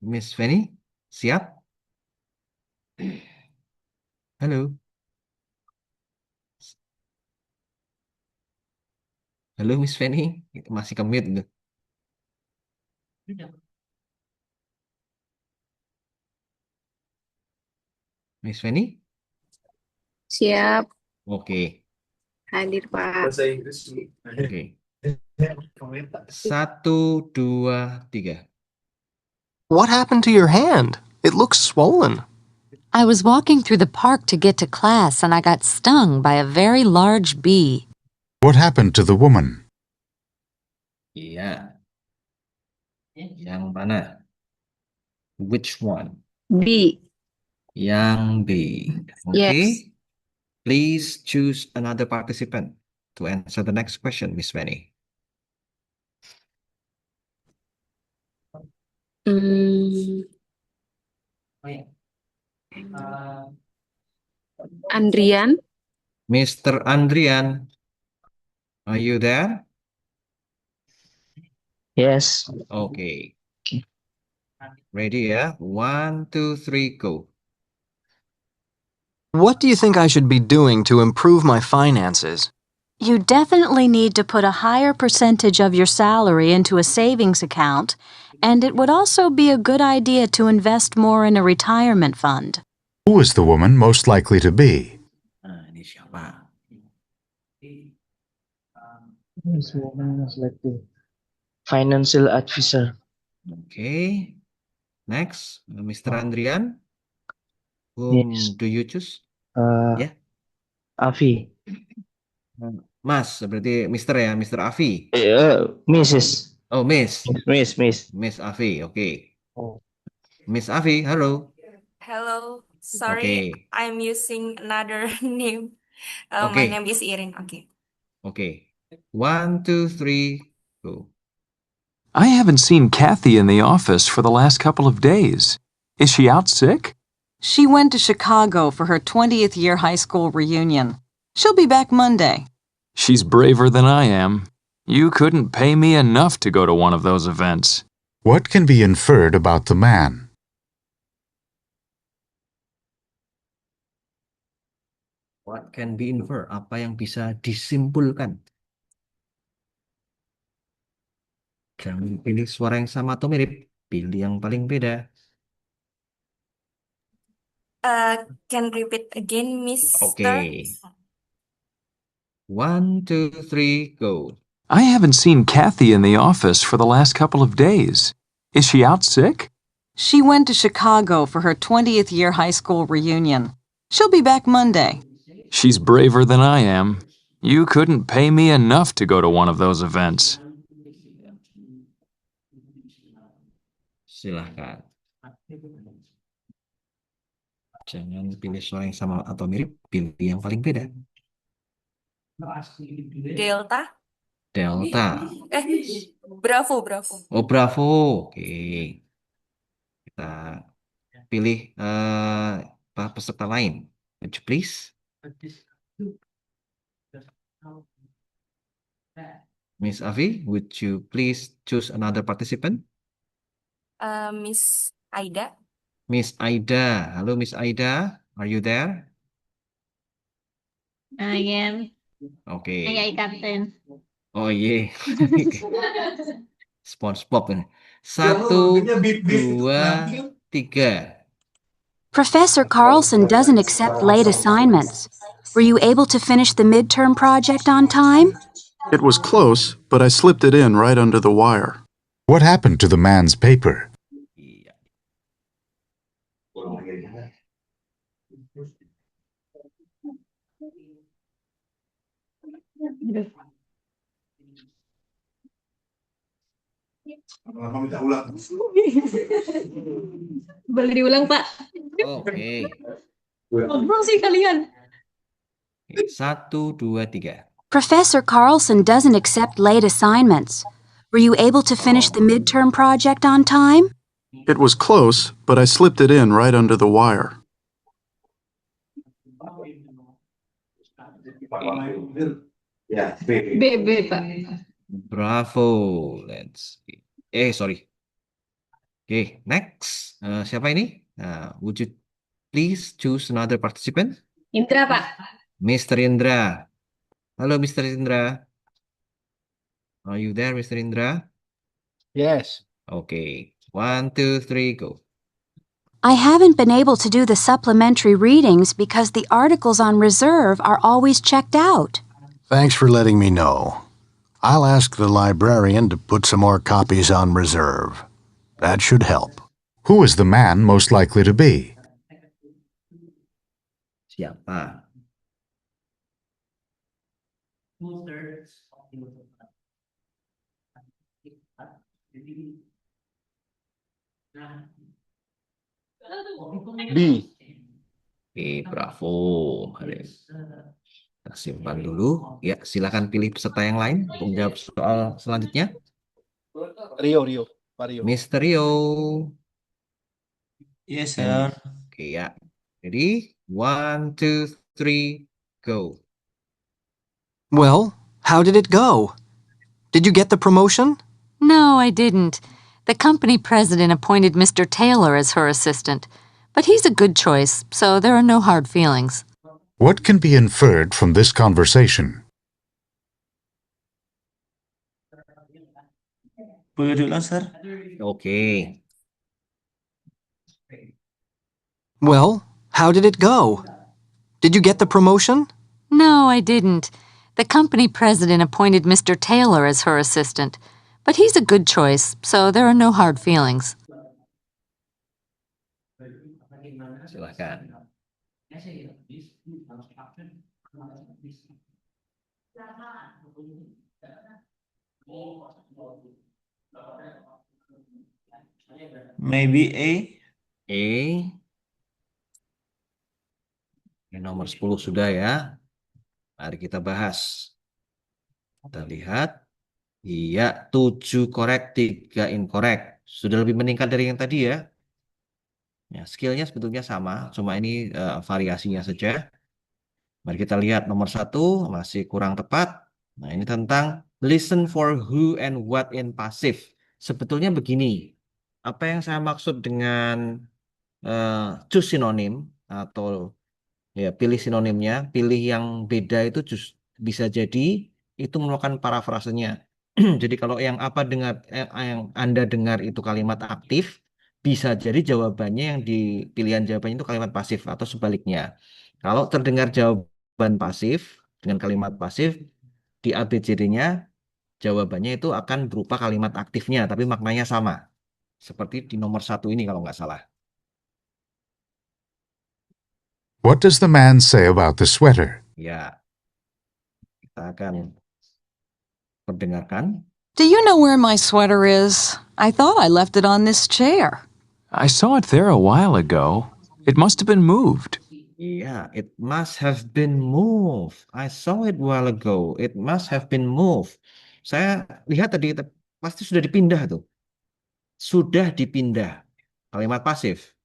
Miss Feni, siap? Halo. Halo, Miss Feni. Masih ke mute itu. Miss Feni? Siap, Oke. hadir Pak. Oke. 1, 2, 3. What happened to your hand? It looks swollen. I was walking through the park to get to class and I got stung by a very large bee. What happened to the woman? Iya. Yang mana? Which one? B. Yang B. Okay. Yes. Please choose another participant to answer the next question, Miss Fanny. Andrian. Mr. Andrian, are you there? Yes. Okay. Ready ya? 1, 2, 3, go. What do you think I should be doing to improve my finances? You definitely need to put a higher percentage of your salary into a savings account, and it would also be a good idea to invest more in a retirement fund. Who is the woman most likely to be? Ini siapa? This woman was like the financial advisor. Okay. Next, Mr. Andrian. Whom Yes. do you choose? Ya. Avi. Mas, berarti Mr. ya, Mr. Avi. Mrs. Oh, Miss. Miss. Miss Avi, oke. Oh. Miss Avi, halo. Hello, sorry, Okay. I'm using another name. My Okay. name is Irin. Okay. Okay. 1, 2, 3, go. I haven't seen Kathy in the office for the last couple of days. Is she out sick? She went to Chicago for her 20th year high school reunion. She'll be back Monday. She's braver than I am. You couldn't pay me enough to go to one of those events. What can be inferred about the man? What can be inferred? Apa yang bisa disimpulkan? Jangan pilih suara yang sama atau mirip. Pilih yang paling beda. Can repeat again, Mister? Okay. 1, 2, 3, go. I haven't seen Kathy in the office for the last couple of days. Is she out sick? She went to Chicago for her 20th year high school reunion. She'll be back Monday. She's braver than I am. You couldn't pay me enough to go to one of those events. Silahkan. Jangan pilih suara yang sama atau mirip, pilih yang paling beda. Delta? Delta. Bravo. Oh, Bravo. Oke. Kita pilih peserta lain. Would you please? Miss Avi, would you please choose another participant? Miss Aida? Miss Aida. Halo, Miss Aida. Are you there? I am. Oke. Ay, Captain. Oh iya. SpongeBob ini. 1, 2, 3. Professor Carlson doesn't accept late assignments. Were you able to finish the midterm project on time? It was close, but I slipped it in right under the wire. What happened to the man's paper? Boleh diulang, Pak? Oke. Ngobrol sih kalian. 1, 2, 3. Professor Carlson doesn't accept late assignments. Were you able to finish the midterm project on time? It was close, but I slipped it in right under the wire. B, Pak. Bravo. Let's see. Sorry. Oke, next. Siapa ini? Would you please choose another participant? Indra, Pak. Mr. Indra. Halo, Mr. Indra. Are you there, Mr. Indra? Yes. Okay. 1, 2, 3, go. I haven't been able to do the supplementary readings because the articles on reserve are always checked out. Thanks for letting me know. I'll ask the librarian to put some more copies on reserve. That should help. Who is the man most likely to be? Siapa? B. Oke, bravo. Mari kita simpan dulu. Ya, silakan pilih peserta yang lain untuk menjawab soal selanjutnya. Rio. Pak Rio. Mr. Rio. Yes, sir. Oke, ya. Jadi, 1, 2, 3, go. Well, how did it go? Did you get the promotion? No, I didn't. The company president appointed Mr. Taylor as her assistant, but he's a good choice, so there are no hard feelings. What can be inferred from this conversation? Boleh diulang, sir? Oke. Well, how did it go? Did you get the promotion? No, I didn't. The company president appointed Mr. Taylor as her assistant, but he's a good choice, so there are no hard feelings. Silakan. Maybe A. Ini nomor 10 sudah ya. Mari kita bahas. Kita lihat. Iya, 7 korek, 3 incorrect. Sudah lebih meningkat dari yang tadi ya. Ya, skillnya sebetulnya sama, cuma ini variasinya saja. Mari kita lihat nomor 1, masih kurang tepat. Nah, ini tentang listen for who and what in passive. Sebetulnya begini, apa yang saya maksud dengan choose sinonim atau ya pilih sinonimnya, pilih yang beda itu bisa jadi itu merupakan parafrasenya. Jadi kalau yang yang Anda dengar itu kalimat aktif, bisa jadi jawabannya yang di pilihan jawabannya itu kalimat pasif atau sebaliknya. Kalau terdengar jawaban pasif dengan kalimat pasif di ABCD-nya jawabannya itu akan berupa kalimat aktifnya tapi maknanya sama. Seperti di nomor 1 ini kalau nggak salah. What does the man say about the sweater? Ya. Kita akan perdengarkan. Do you know where my sweater is? I thought I left it on this chair. I saw it there a while ago. It must have been moved. Yeah, it must have been moved. I saw it a while ago. It must have been moved. Saya lihat tadi pasti sudah dipindah tuh. Sudah dipindah. Kalimat pasif.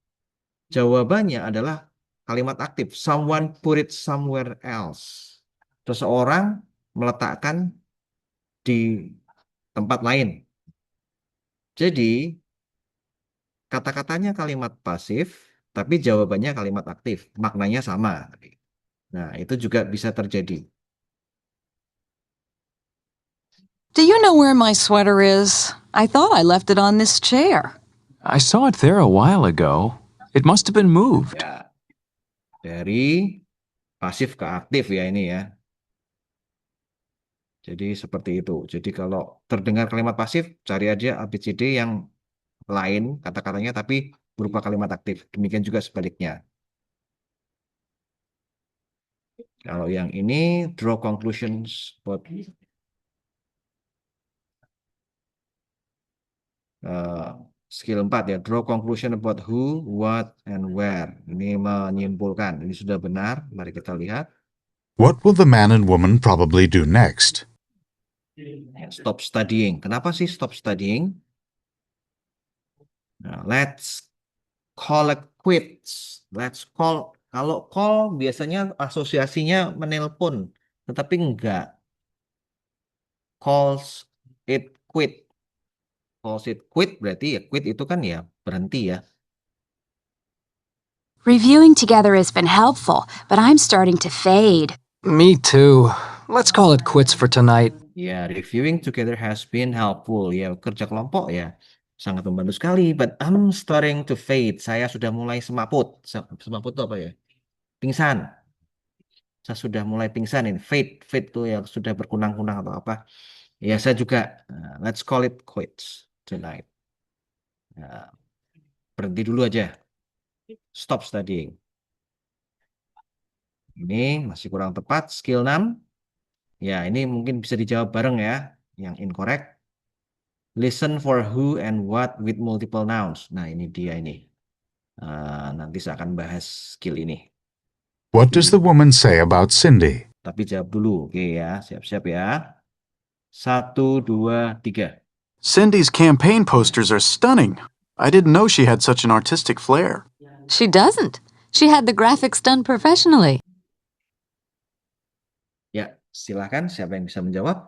Jawabannya adalah kalimat aktif. Someone put it somewhere else. Seseorang meletakkan di tempat lain. Jadi, kata-katanya kalimat pasif, tapi jawabannya kalimat aktif. Maknanya sama. Nah, itu juga bisa terjadi. Do you know where my sweater is? I thought I left it on this chair. I saw it there a while ago. It must have been moved. Ya. Dari pasif ke aktif ya ini ya. Jadi seperti itu. Jadi kalau terdengar kalimat pasif, cari aja ABCD yang lain kata-katanya tapi berupa kalimat aktif. Demikian juga sebaliknya. Kalau yang ini draw conclusions about skill 4 ya, draw conclusion about who, what, and where. Ini menyimpulkan. Ini sudah benar. Mari kita lihat. What will the man and woman probably do next? Stop studying. Kenapa sih stop studying? Nah, let's call it quits. Let's call. Kalau call biasanya asosiasinya menelpon, tetapi enggak. Calls it quit. Calls it quit berarti ya quit itu kan ya berhenti ya. Reviewing together has been helpful, but I'm starting to fade. Me too. Let's call it quits for tonight. Ya, reviewing together has been helpful. Ya, kerja kelompok ya sangat membantu sekali. But I'm starting to fade. Saya sudah mulai semaput. Semaput itu apa ya? Pingsan. Saya sudah mulai pingsan ini. Fade itu ya sudah berkunang-kunang atau apa. Ya, saya juga. Let's call it quits tonight. Nah, berhenti dulu aja. Stop studying. Ini masih kurang tepat. Skill 6. Ya, ini mungkin bisa dijawab bareng ya. Yang incorrect. Listen for who and what with multiple nouns. Nah, ini dia ini. Nanti saya akan bahas skill ini. What does the woman say about Cindy? Tapi jawab dulu. Oke ya, siap-siap ya. 1, 2, 3. Cindy's campaign posters are stunning. I didn't know she had such an artistic flair. She doesn't. She had the graphics done professionally. Ya, silakan siapa yang bisa menjawab?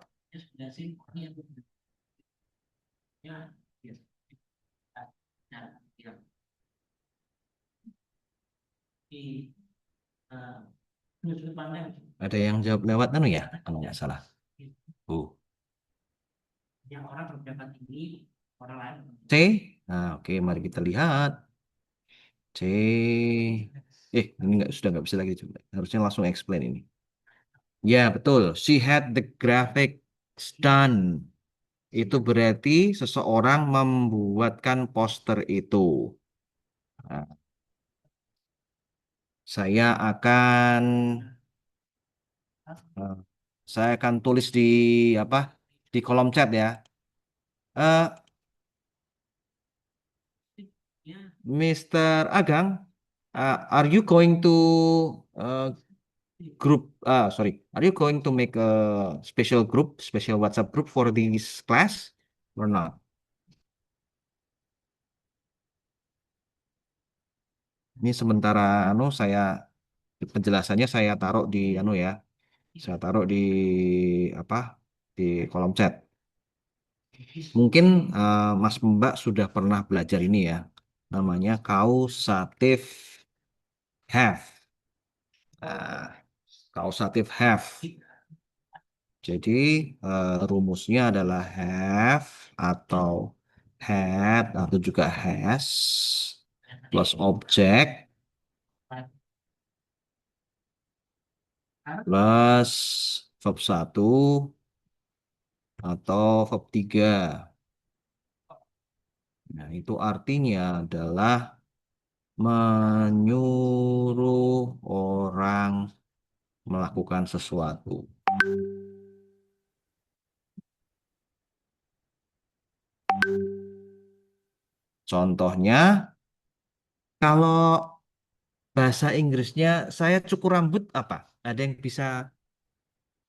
Ada yang jawab lewat ya, kalau nggak salah. C. Nah, oke, mari kita lihat. C. Ini sudah nggak bisa lagi coba. Harusnya langsung explain ini. Ya, betul. She had the graphics done. Itu berarti seseorang membuatkan poster itu. Nah, saya akan tulis di di kolom chat ya. Mr. Agang, are you going to are you going to make a special WhatsApp group for this class or not? Ini sementara penjelasannya saya taruh di ya. Saya taruh di di kolom chat. Mungkin Mas Mbak sudah pernah belajar ini ya. Namanya causative have. Causative have. Jadi rumusnya adalah have atau had atau juga has plus objek plus verb 1 atau verb 3. Nah, itu artinya adalah menyuruh orang melakukan sesuatu. Contohnya, kalau bahasa Inggrisnya saya cukur rambut apa? Ada yang bisa,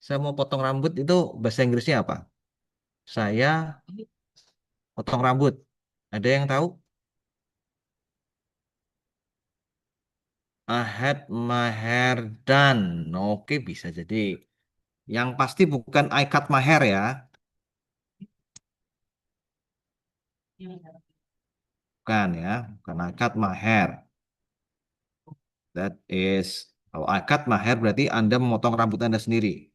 saya mau potong rambut itu bahasa Inggrisnya apa? Saya potong rambut. Ada yang tahu? I had my hair done. Oke, bisa jadi. Yang pasti bukan I cut my hair ya. Bukan ya, bukan I cut my hair. That is, kalau I cut my hair berarti Anda memotong rambut Anda sendiri.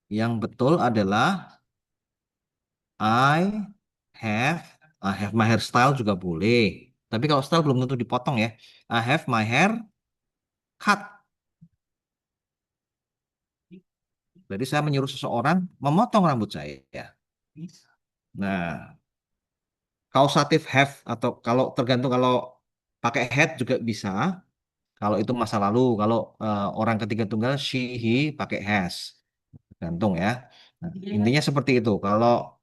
Yang betul adalah I have my hairstyle juga boleh. Tapi kalau style belum tentu dipotong ya. I have my hair cut. Jadi saya menyuruh seseorang memotong rambut saya. Nah, Causative have atau kalau tergantung kalau pakai had juga bisa. Kalau itu masa lalu, kalau orang ketiga tunggal she, he pakai has. Tergantung ya. Nah, intinya seperti itu. Kalau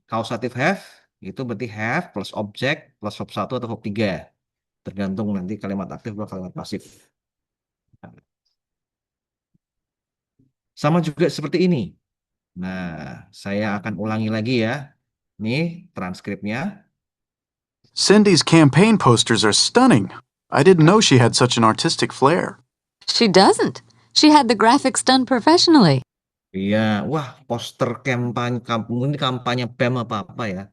causative have itu berarti have plus objek plus verb 1 atau verb 3. Tergantung nanti kalimat aktif atau kalimat pasif. Sama juga seperti ini. Nah, saya akan ulangi lagi ya. Nih transkripnya. Cindy's campaign posters are stunning. I didn't know she had such an artistic flair. She doesn't. She had the graphics done professionally. Iya, wah poster kampanye ini kampanye BEM apa ya?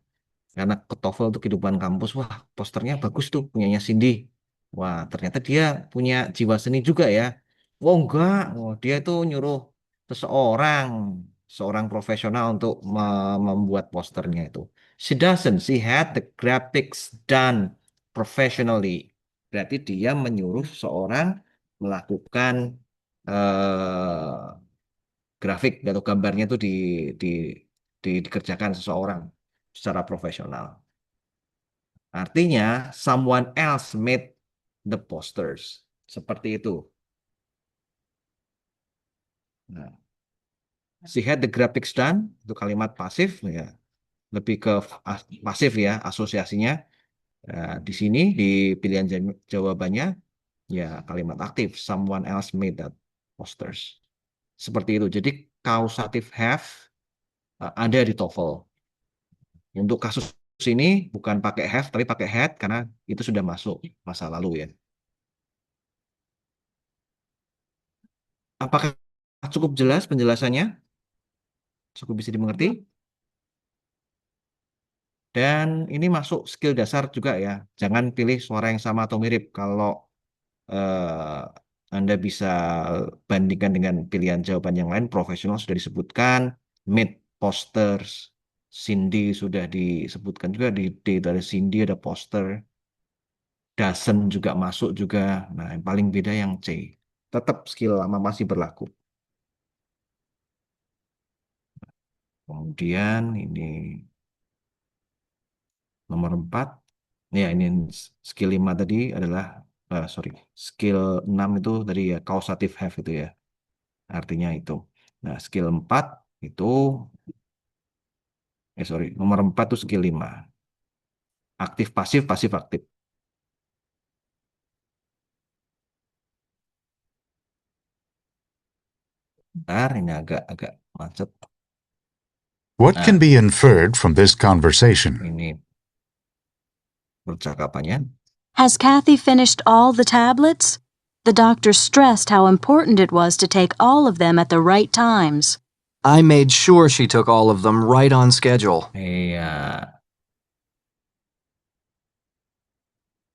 Karena ke TOEFL untuk kehidupan kampus, wah posternya bagus tuh punyanya Cindy. Wah ternyata dia punya jiwa seni juga ya. Oh enggak, oh, dia itu nyuruh seseorang, seorang profesional untuk membuat posternya itu. She doesn't, she had the graphics done professionally. Berarti dia menyuruh seseorang melakukan eh, grafik atau gambarnya itu di, dikerjakan seseorang secara profesional. Artinya someone else made the posters. Seperti itu. Nah, she had the graphics done itu kalimat pasif ya. Lebih ke pasif ya asosiasinya. Di sini di pilihan jawabannya ya kalimat aktif someone else made that posters. Seperti itu. Jadi causative have ada di TOEFL. Untuk kasus ini bukan pakai have tapi pakai had karena itu sudah masuk masa lalu ya. Apakah cukup jelas penjelasannya? Cukup bisa dimengerti? Dan ini masuk skill dasar juga ya. Jangan pilih suara yang sama atau mirip. Kalau Anda bisa bandingkan dengan pilihan jawaban yang lain, profesional sudah disebutkan, made posters, Cindy sudah disebutkan juga di D dari Cindy ada poster, doesn't juga masuk juga. Nah, yang paling beda yang C. Tetap skill lama masih berlaku. Kemudian ini nomor 4. Ya, ini skill 5 tadi adalah, skill 6 itu tadi ya, causative have itu ya. Artinya itu. Nah, skill 4 itu, nomor 4 itu skill 5. Aktif pasif, pasif aktif. Bentar, ini agak macet. What can be inferred from this conversation? Ini percakapannya. Has Kathy finished all the tablets? The doctor stressed how important it was to take all of them at the right times. I made sure she took all of them right on schedule. Iya.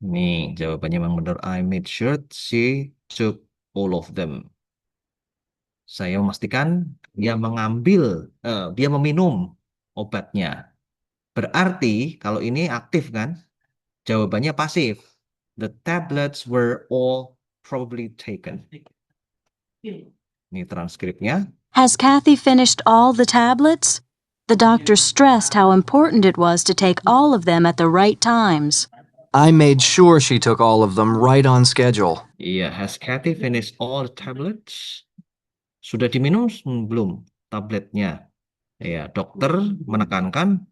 Nih, jawabannya memang benar. I made sure she took all of them. Saya memastikan dia dia meminum obatnya. Berarti kalau ini aktif kan? Jawabannya pasif. The tablets were all probably taken. Ini transkripnya. Has Kathy finished all the tablets? The doctor stressed how important it was to take all of them at the right times. I made sure she took all of them right on schedule. Iya, has Kathy finished all the tablets? Sudah diminum belum tabletnya? Ya, dokter menekankan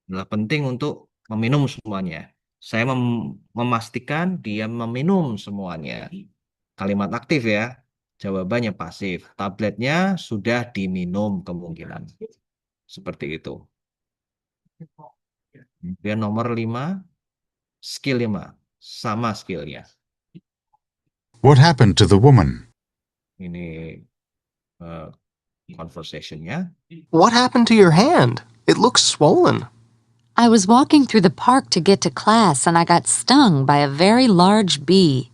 adalah penting untuk meminum semuanya. Saya memastikan dia meminum semuanya. Kalimat aktif ya. Jawabannya pasif. Tabletnya sudah diminum kemungkinan. Seperti itu. Kemudian nomor 5. Skill 5. Sama skillnya. What happened to the woman? Ini conversationnya. What happened to your hand? It looks swollen. I was walking through the park to get to class and I got stung by a very large bee.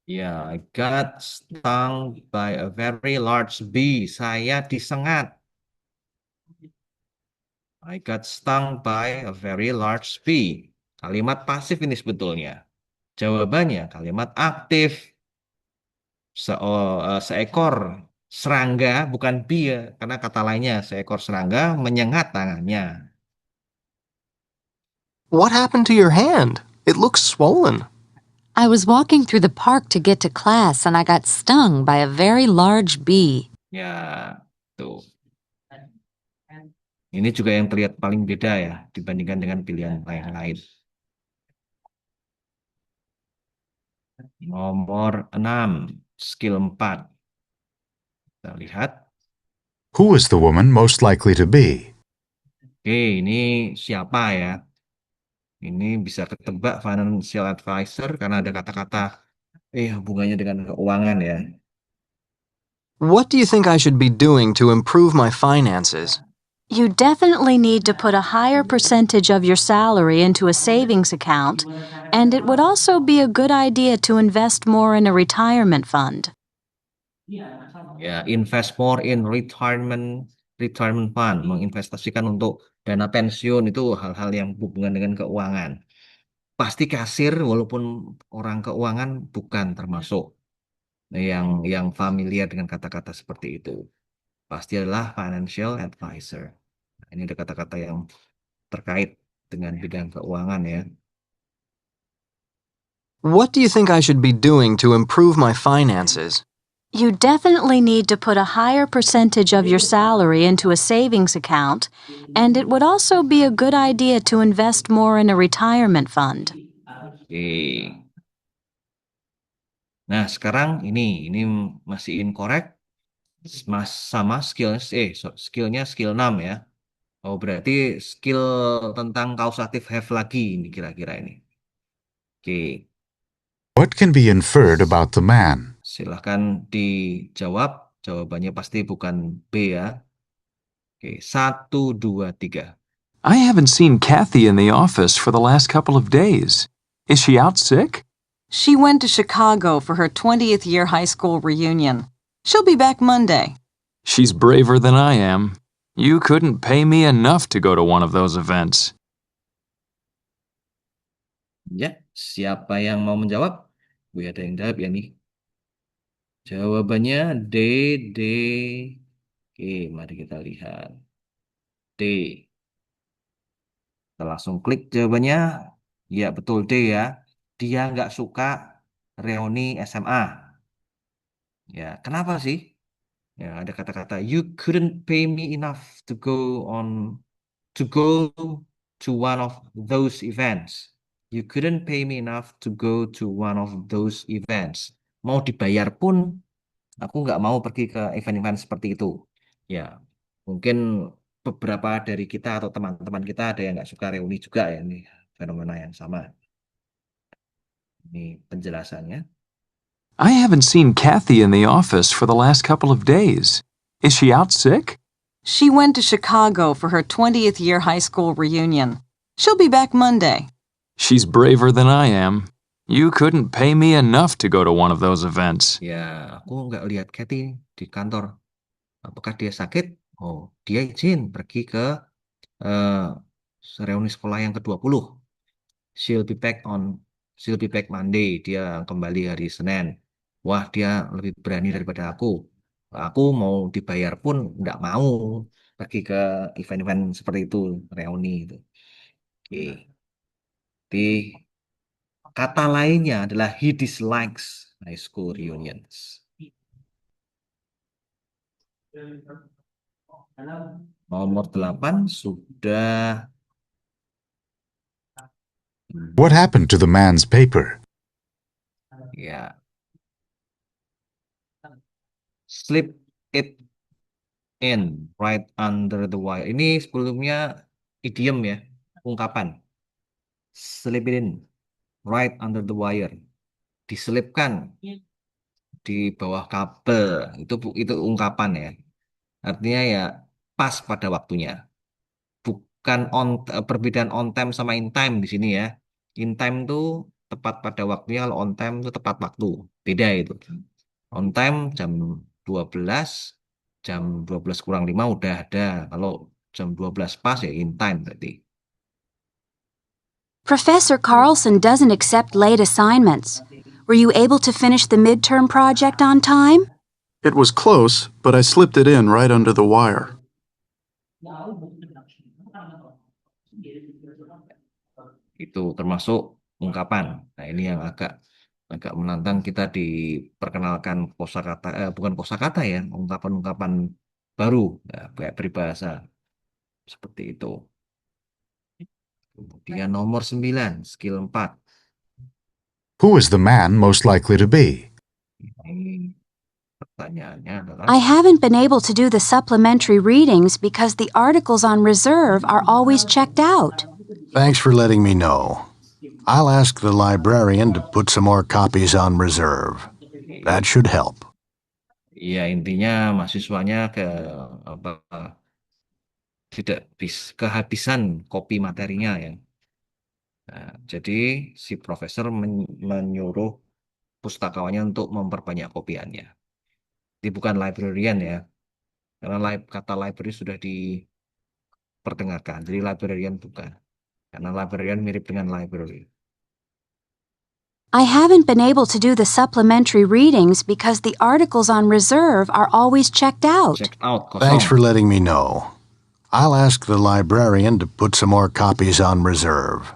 Yeah, I got stung by a very large bee. Saya disengat. I got stung by a very large bee. Kalimat pasif ini sebetulnya. Jawabannya kalimat aktif. Seekor serangga, bukan bee ya, karena kata lainnya seekor serangga menyengat tangannya. What happened to your hand? It looks swollen. I was walking through the park to get to class and I got stung by a very large bee. Ya, tuh. Ini juga yang terlihat paling beda ya dibandingkan dengan pilihan yang lain. Nomor 6, skill 4. Kita lihat. Who is the woman most likely to be? Oke, ini siapa ya? Ini bisa ketebak financial advisor karena ada kata-kata hubungannya dengan keuangan ya. What do you think I should be doing to improve my finances? You definitely need to put a higher percentage of your salary into a savings account, and it would also be a good idea to invest more in a retirement fund. Ya, invest more in retirement fund, menginvestasikan untuk dana pensiun itu hal-hal yang berhubungan dengan keuangan. Pasti kasir walaupun orang keuangan bukan termasuk yang familiar dengan kata-kata seperti itu. Pasti adalah financial advisor. Nah, ini ada kata-kata yang terkait dengan bidang keuangan ya. What do you think I should be doing to improve my finances? You definitely need to put a higher percentage of your salary into a savings account, and it would also be a good idea to invest more in a retirement fund. Oke. Nah, sekarang ini masih incorrect. Sama skillnya skill 6 ya. Oh, berarti skill tentang causative have lagi ini kira-kira ini. Oke. What can be inferred about the man? Silahkan dijawab. Jawabannya pasti bukan B ya. Oke, 1, 2, 3. I haven't seen Kathy in the office for the last couple of days. Is she out sick? She went to Chicago for her 20th year high school reunion. She'll be back Monday. She's braver than I am. You couldn't pay me enough to go to one of those events. Ya, siapa yang mau menjawab? Ada yang jawab ya nih. Jawabannya D. Oke, mari kita lihat. D. Kita langsung klik jawabannya. Ya, betul D ya. Dia nggak suka reuni SMA. Ya, kenapa sih? Ya, ada kata-kata you couldn't pay me enough to go to one of those events. You couldn't pay me enough to go to one of those events. Mau dibayar pun aku nggak mau pergi ke event-event seperti itu. Ya, mungkin beberapa dari kita atau teman-teman kita ada yang nggak suka reuni juga ya, ini fenomena yang sama. Ini penjelasannya. I haven't seen Kathy in the office for the last couple of days. Is she out sick? She went to Chicago for her 20th year high school reunion. She'll be back Monday. She's braver than I am. You couldn't pay me enough to go to one of those events. Ya, aku nggak lihat Kathy di kantor. Apakah dia sakit? Oh, dia izin pergi ke reuni sekolah yang ke-20. She'll be back Monday. Dia kembali hari Senin. Wah, dia lebih berani daripada aku. Aku mau dibayar pun nggak mau pergi ke event-event seperti itu, reuni itu. Oke. Jadi kata lainnya adalah he dislikes high school reunions. Nomor 8 sudah. What happened to the man's paper? Ya. Slip it in right under the wire. Ini sebelumnya idiom ya, ungkapan. Slip it in right under the wire. Diselipkan di bawah kabel. Itu ungkapan ya. Artinya ya pas pada waktunya. Bukan perbedaan on time sama in time di sini ya. In time itu tepat pada waktunya, kalau on time itu tepat waktu. Beda itu. On time jam 12, jam 12 kurang 5 udah ada. Kalau jam 12 pas ya in time berarti. Professor Carlson doesn't accept late assignments. Were you able to finish the midterm project on time? It was close, but I slipped it in right under the wire. Itu termasuk ungkapan. Nah, ini yang agak agak menantang kita diperkenalkan kosakata, bukan kosakata ya, ungkapan-ungkapan baru, kayak peribahasa seperti itu. Kemudian nomor 9, skill 4. Who is the man most likely to be? Ini pertanyaannya adalah I haven't been able to do the supplementary readings because the articles on reserve are always checked out. Thanks for letting me know. I'll ask the librarian to put some more copies on reserve. That should help. ya intinya mahasiswanya apa tidak kehabisan kopi materinya ya. Nah, jadi si profesor menyuruh pustakawannya untuk memperbanyak kopiannya. Jadi bukan librarian ya, karena kata library sudah diperdengarkan. Jadi librarian bukan, karena librarian mirip dengan library. I haven't been able to do the supplementary readings because the articles on reserve are always checked out. Check out, Thanks kosong. for letting me know. I'll ask the librarian to put some more copies on reserve.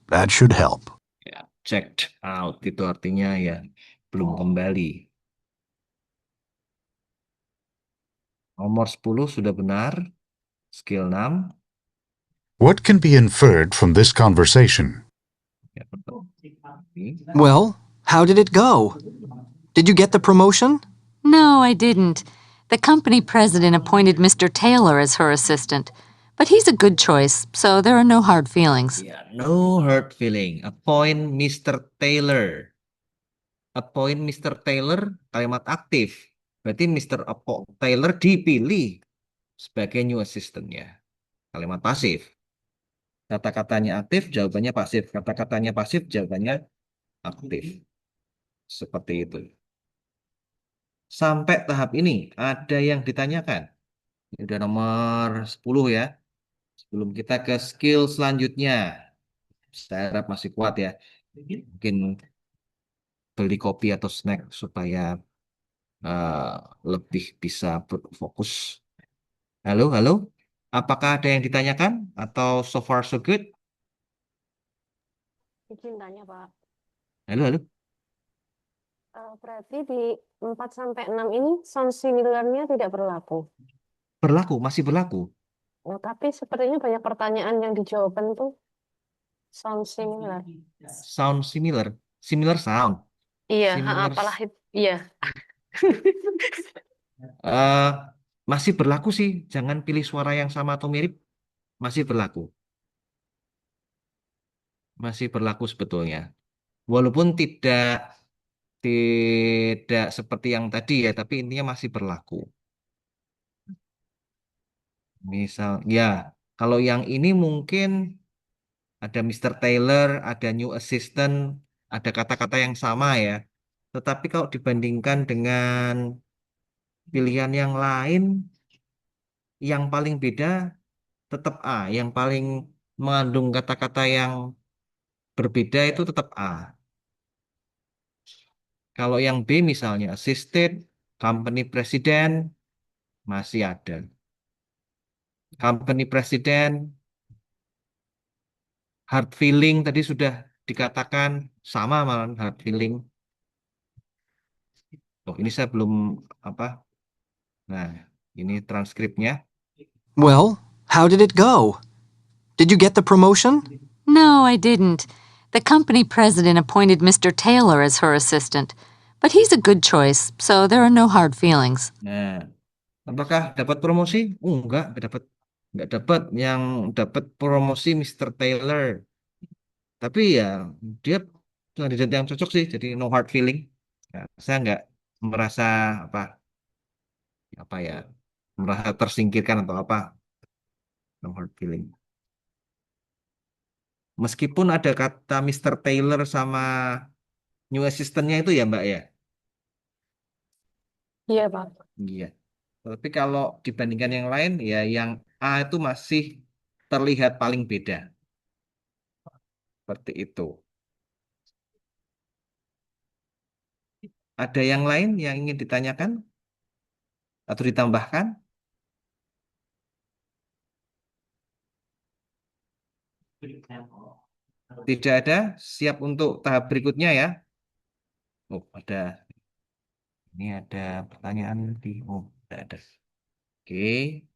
That should help. Ya, checked out itu artinya ya belum kembali. Nomor 10 sudah benar. Skill 6. What can be inferred from this conversation? Ya, Well, how did it go? Did you get the promotion? No, I didn't. The company president appointed Mr. Taylor as her assistant. But he's a good choice, so there are no hard feelings. Ya, no hurt feeling. Appoint Mr. Taylor. Appoint Mr. Taylor, kalimat aktif. Berarti Mr. Taylor dipilih sebagai new assistant-nya. Kalimat pasif. Kata-katanya aktif, jawabannya pasif. Kata-katanya pasif, jawabannya aktif. Seperti itu. Sampai tahap ini, ada yang ditanyakan? Ini udah nomor 10 ya. Sebelum kita ke skill selanjutnya. Saya harap masih kuat ya. Mungkin beli kopi atau snack supaya lebih bisa berfokus. Halo, halo. Apakah ada yang ditanyakan? Atau so far so good? Izin tanya, Pak. Halo, halo. Berarti di 4 sampai 6 ini sound similarnya tidak berlaku. Berlaku, masih berlaku. Oh, tapi sepertinya banyak pertanyaan yang dijawaban tuh sound similar. Sound similar. Similar sound. Iya, Similar. apalah itu. Iya. Eh, masih berlaku sih. Jangan pilih suara yang sama atau mirip. Masih berlaku. Masih berlaku sebetulnya. Walaupun tidak seperti yang tadi ya, tapi intinya masih berlaku. Misal, ya, kalau yang ini mungkin ada Mr. Taylor, ada new assistant, ada kata-kata yang sama ya. Tetapi kalau dibandingkan dengan pilihan yang lain, yang paling beda tetap A. Yang paling mengandung kata-kata yang berbeda itu tetap A. Kalau yang B misalnya assisted, company president, masih ada. Company president, hard feeling tadi sudah dikatakan sama malah hard feeling. Oh, ini saya belum apa. Nah, ini transkripnya. Well, how did it go? Did you get the promotion? No, I didn't. The company president appointed Mr. Taylor as her assistant. But he's a good choice, so there are no hard feelings. Nah, apakah dapat promosi? Enggak dapat. Enggak dapat. Yang dapat promosi Mr. Taylor. Tapi ya dia kandidat yang cocok sih, jadi no hard feeling. Nah, saya nggak merasa apa ya merasa tersingkirkan atau apa, no hard feeling. Meskipun ada kata Mr. Taylor sama new assistant-nya itu ya Mbak ya. Iya, Pak. Iya. Tapi kalau dibandingkan yang lain ya yang A itu masih terlihat paling beda. Seperti itu. Ada yang lain yang ingin ditanyakan atau ditambahkan? Tidak ada. Siap untuk tahap berikutnya ya. Oh, ada. Ini ada pertanyaan di. Oh, tidak ada. Oke,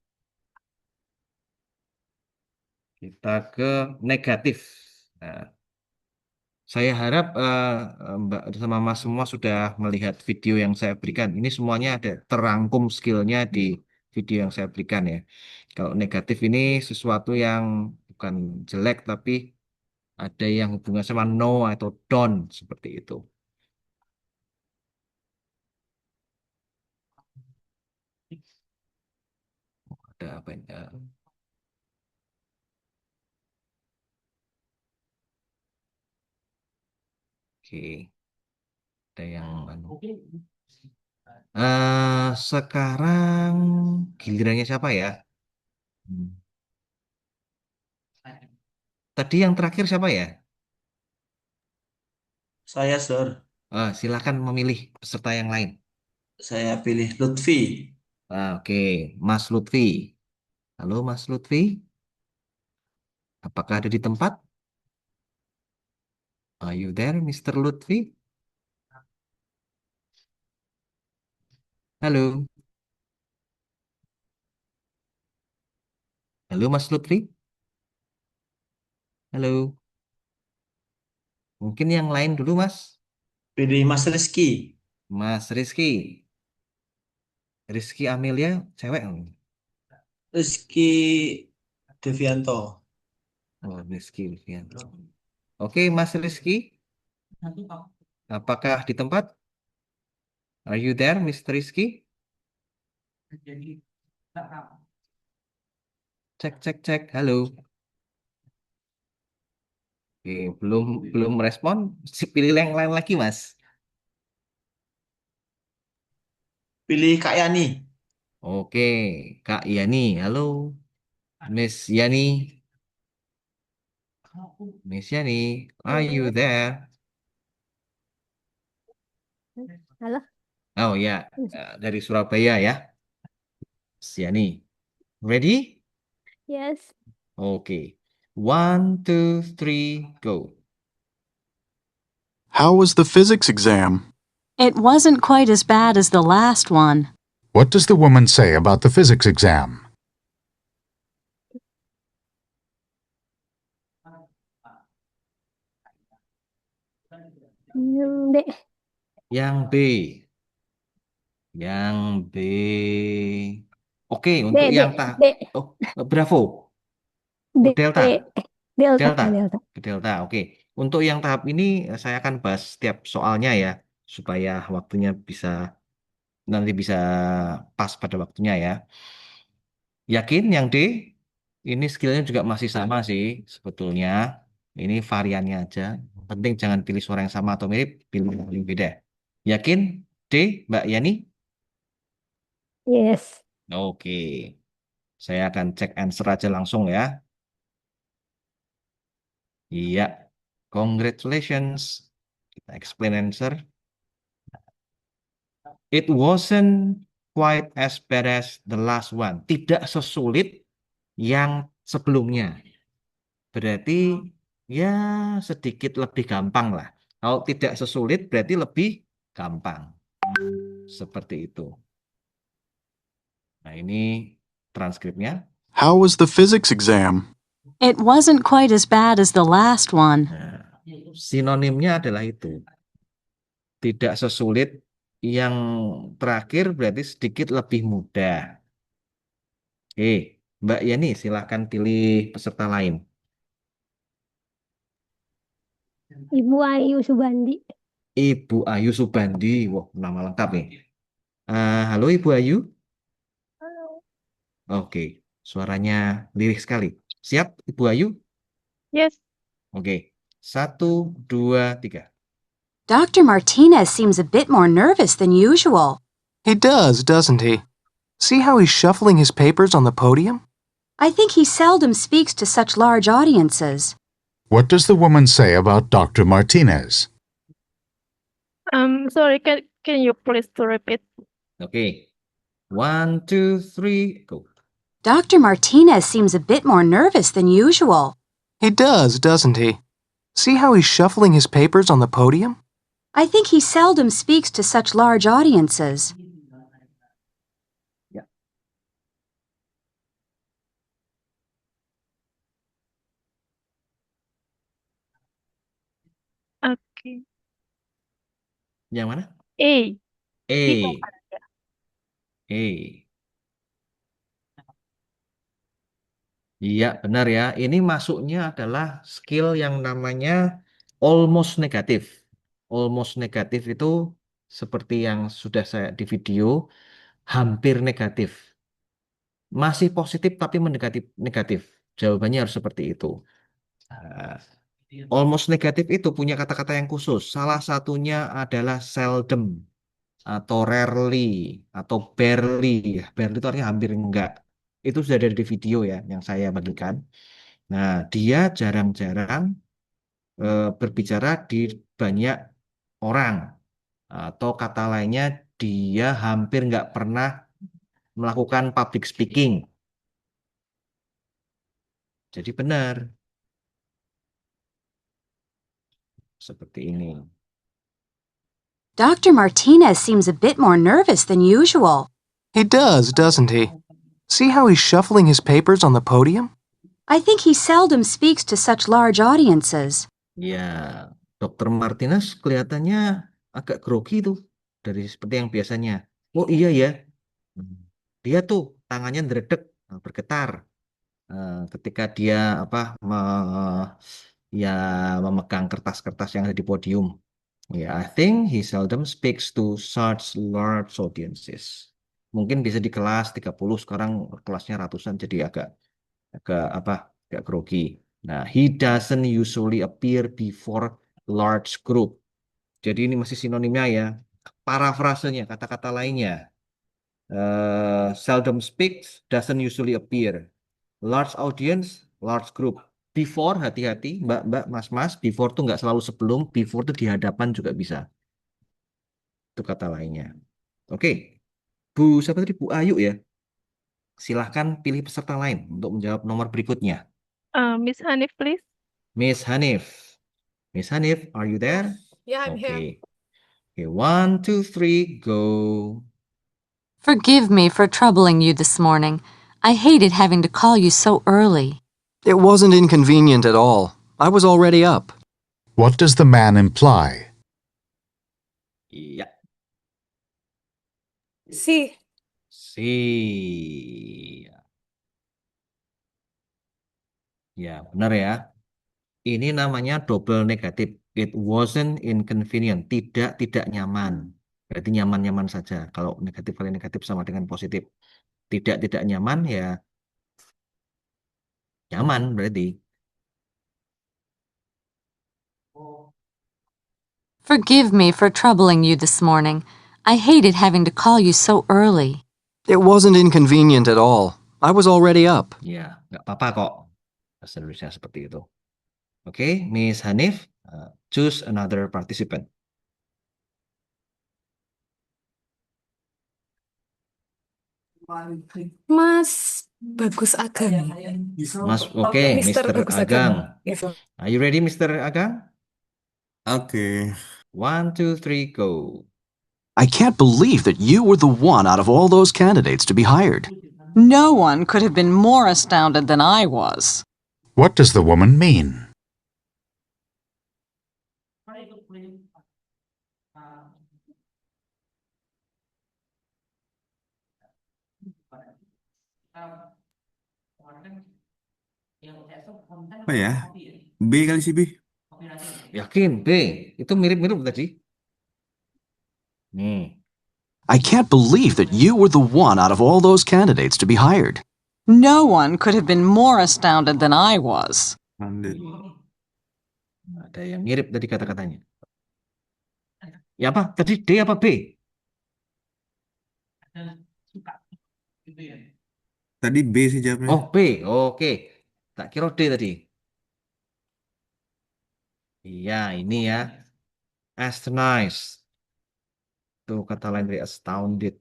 kita ke negatif. Nah, saya harap Mbak sama Mas semua sudah melihat video yang saya berikan. Ini semuanya ada terangkum skillnya di video yang saya berikan ya. Kalau negatif ini sesuatu yang bukan jelek tapi ada yang hubungan sama no atau don't seperti itu. Ada apa ini? Oke, ada yang sekarang gilirannya siapa ya? Hmm. Tadi yang terakhir siapa ya? Saya, Sir. Silakan memilih peserta yang lain. Saya pilih Lutfi. Oke, Mas Lutfi. Halo Mas Lutfi, apakah ada di tempat? Are you there, Mr. Lutfi? Halo. Halo Mas Lutfi. Halo. Mungkin yang lain dulu Mas. Pilih Mas Rizky. Mas Rizky. Rizky Amelia, cewek. Rizky Devianto. Oh, Rizky Devianto. Oke, Mas Rizky. Apakah di tempat? Are you there, Mr. Rizky? Cek, cek, cek. Halo. Oke, belum respon. Pilih yang lain lagi, Mas. Pilih Kak Yani. Oke, Kak Yani. Halo, Miss Yani. Miss Yani, are you there? Halo. Oh ya, dari Surabaya ya. Miss Yani. Ready? Yes. Oke. 1, 2, 3, go. How was the physics exam? It wasn't quite as bad as the last one. What does the woman say about the physics exam? D. Yang B. Yang B. Oke, untuk yang D. Oh, Bravo. D. Delta. Delta. Delta. Oke. Untuk yang tahap ini saya akan bahas setiap soalnya ya, supaya waktunya nanti bisa pas pada waktunya ya. Yakin yang D? Ini skillnya juga masih sama sih sebetulnya. Ini variannya aja. Penting jangan pilih suara yang sama atau mirip, pilih yang beda. Yakin? D, Mbak Yani? Yes. Oke. Saya akan cek answer aja langsung ya. Iya. Congratulations. Kita explain answer. It wasn't quite as bad as the last one. Tidak sesulit yang sebelumnya. Berarti ya sedikit lebih gampang lah. Kalau tidak sesulit berarti lebih gampang. Seperti itu. Nah, ini transkripnya. How was the physics exam? It wasn't quite as bad as the last one. Nah, sinonimnya adalah itu. Tidak sesulit yang terakhir berarti sedikit lebih mudah. Oke, Mbak Yani silahkan pilih peserta lain. Ibu Ayu Subandi. Ibu Ayu Subandi. Wah, nama lengkap nih. Halo Ibu Ayu. Halo. Oke, suaranya lirih sekali. Siap Ibu Ayu? Yes. Oke, 1, 2, 3. Dr. Martinez seems a bit more nervous than usual. He does, doesn't he? See how he's shuffling his papers on the podium? I think he seldom speaks to such large audiences. What does the woman say about Dr. Martinez? Sorry, can you please to repeat? Oke, 1, 2, 3, go. Dr. Martinez seems a bit more nervous than usual. He does, doesn't he? See how he's shuffling his papers on the podium? I think he seldom speaks to such large audiences. Ya. Oke. Yang mana? A. E. Itu kan ya. E. Iya, benar ya. Ini masuknya adalah skill yang namanya almost negatif. Almost negatif itu seperti yang sudah saya di video, hampir negatif. Masih positif tapi mendekati negatif. Jawabannya harus seperti itu. Nah, almost negatif itu punya kata-kata yang khusus. Salah satunya adalah seldom atau rarely atau barely. Barely itu artinya hampir enggak. Itu sudah ada di video ya yang saya bagikan. Nah, dia jarang-jarang berbicara di banyak orang. Atau kata lainnya, dia hampir nggak pernah melakukan public speaking. Jadi benar. Seperti ini. Dr. Martinez seems a bit more nervous than usual. He does, doesn't he? See how he's shuffling his papers on the podium? I think he seldom speaks to such large audiences. Ya, Dr. Martinez kelihatannya agak grogi tuh. Dari seperti yang biasanya. Oh iya ya. Dia tuh tangannya ndredeg, bergetar. Ketika dia ya memegang kertas-kertas yang ada di podium. Ya, I think he seldom speaks to such large audiences. Mungkin bisa di kelas 30, sekarang kelasnya ratusan jadi agak grogi. Nah, he doesn't usually appear before large group. Jadi ini masih sinonimnya ya. Parafrasenya, kata-kata lainnya. Seldom speaks, doesn't usually appear. Large audience, large group. Before, hati-hati, mbak-mbak, mas-mas. Before tuh nggak selalu sebelum. Before tuh di hadapan juga bisa. Itu kata lainnya. Oke. Bu, siapa tadi? Bu Ayu ya? Silahkan pilih peserta lain untuk menjawab nomor berikutnya. Miss Hanif, please. Miss Hanif. Miss Hanif, are you there? Yeah, I'm here. Okay, 1, 2, 3, go. Forgive me for troubling you this morning. I hated having to call you so early. It wasn't inconvenient at all. I was already up. What does the man imply? Iya. C. C. Ya, benar ya. Ini namanya double negatif. It wasn't inconvenient. Tidak nyaman. Berarti nyaman-nyaman saja. Kalau negatif kali negatif sama dengan positif. Tidak nyaman ya nyaman berarti. Forgive me for troubling you this morning. I hated having to call you so early. It wasn't inconvenient at all. I was already up. Ya, nggak apa-apa kok. Bahasa Indonesia seperti itu. Oke, Miss Hanif, choose another participant. Mas Bagus Agang. Mas, oke, Mr. Mr. Bagus Agang. Yes. Are you ready, Mr. Agang? Oke. 1, 2, 3, go. I can't believe that you were the one out of all those candidates to be hired. No one could have been more astounded than I was. What does the woman mean? Apa ya? B kali sih, B. Yakin, B. Itu mirip-mirip tadi. Nih. I can't believe that you were the one out of all those candidates to be hired. No one could have been more astounded than I was. Ada yang mirip tadi kata-katanya. Ya apa? Tadi D apa B? Tadi B sih jawabnya. Oh, B. Oke. Tak kira D tadi. Iya, ini ya. Astonished. Itu kata lain dari astounded.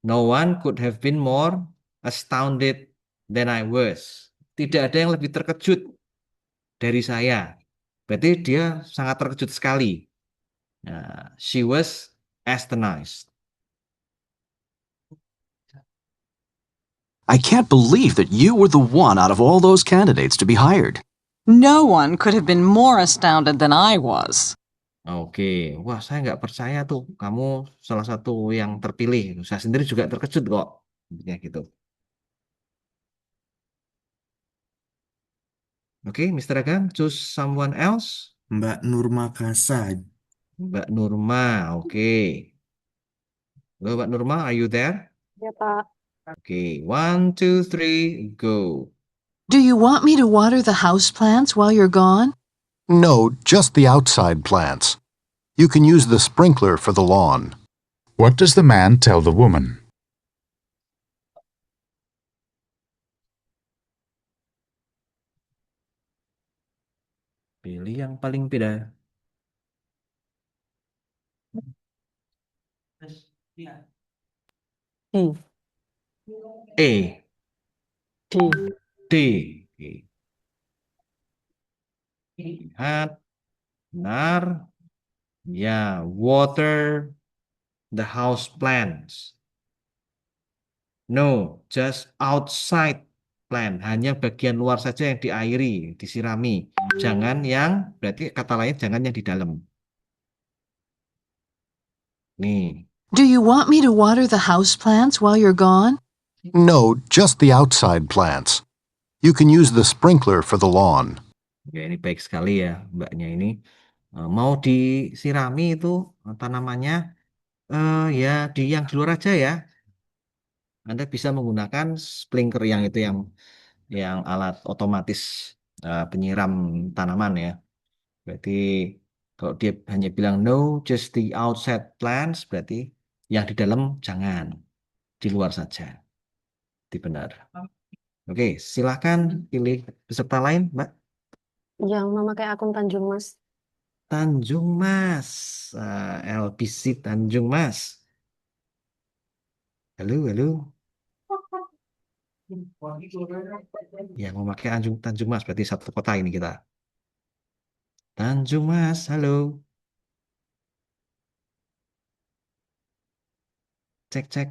No one could have been more astounded than I was. Tidak ada yang lebih terkejut dari saya. Berarti dia sangat terkejut sekali. Nah, she was astonished. I can't believe that you were the one out of all those candidates to be hired. No one could have been more astounded than I was. Oke, wah saya nggak percaya tuh kamu salah satu yang terpilih. Saya sendiri juga terkejut kok. Ya gitu. Oke, Mr. Agam, choose someone else. Mbak Nurmakasa. Mbak Nurma, oke. Halo Mbak Nurma, are you there? Ya, Pak. Oke, 1, 2, 3, go. Do you want me to water the houseplants while you're gone? No, just the outside plants. You can use the sprinkler for the lawn. What does the man tell the woman? Pilih yang paling beda. E. D. Oke. Lihat. Benar. Ya, water the house plants. No, just outside plant. Hanya bagian luar saja yang diairi, disirami. Jangan yang, berarti kata lain jangan yang di dalam. Nih. Do you want me to water the houseplants while you're gone? No, just the outside plants. You can use the sprinkler for the lawn. Ya, ini baik sekali ya mbaknya ini. Mau disirami itu tanamannya, ya di yang di luar aja ya. Anda bisa menggunakan sprinkler yang itu yang alat otomatis penyiram tanaman ya. Berarti kalau dia hanya bilang no, just the outside plants, berarti yang di dalam jangan, di luar saja. Itu benar. Oke, silakan pilih peserta lain, Mbak. Yang memakai akun Tanjung Mas. Tanjung Mas, LPC Tanjung Mas. Halo, halo. Yang memakai Tanjung Mas, berarti satu kota ini kita. Tanjung Mas, halo. Cek, cek.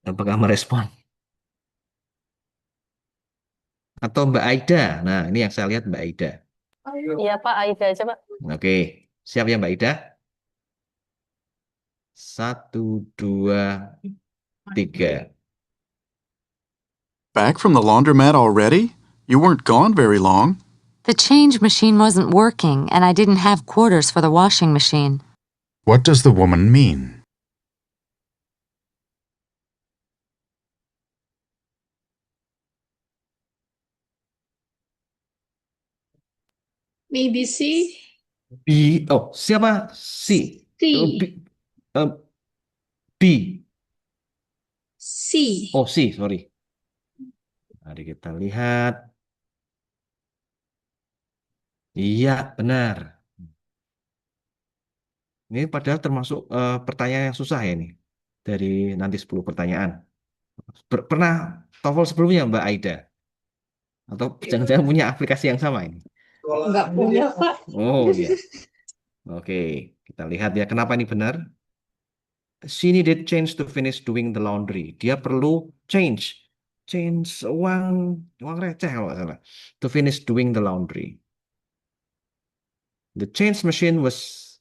Apakah merespon? Atau Mbak Aida? Nah, ini yang saya lihat Mbak Aida. Iya, Pak. Aida aja, Pak. Oke, siap ya Mbak Aida? 1, 2, 3. Back from the laundromat already? You weren't gone very long. The change machine wasn't working, and I didn't have quarters for the washing machine. What does the woman mean? Maybe C. B. Oh, siapa? C. C. B. C. Oh, C, sorry. Mari kita lihat. Iya, benar. Ini padahal termasuk pertanyaan yang susah ya ini. Dari nanti 10 pertanyaan. Pernah TOEFL sebelumnya Mbak Aida? Atau jangan-jangan punya aplikasi yang sama ini? Enggak punya, Pak. Oh iya. Oke, kita lihat ya kenapa ini benar. She needed change to finish doing the laundry. Dia perlu change uang receh kalau nggak salah. To finish doing the laundry. The change machine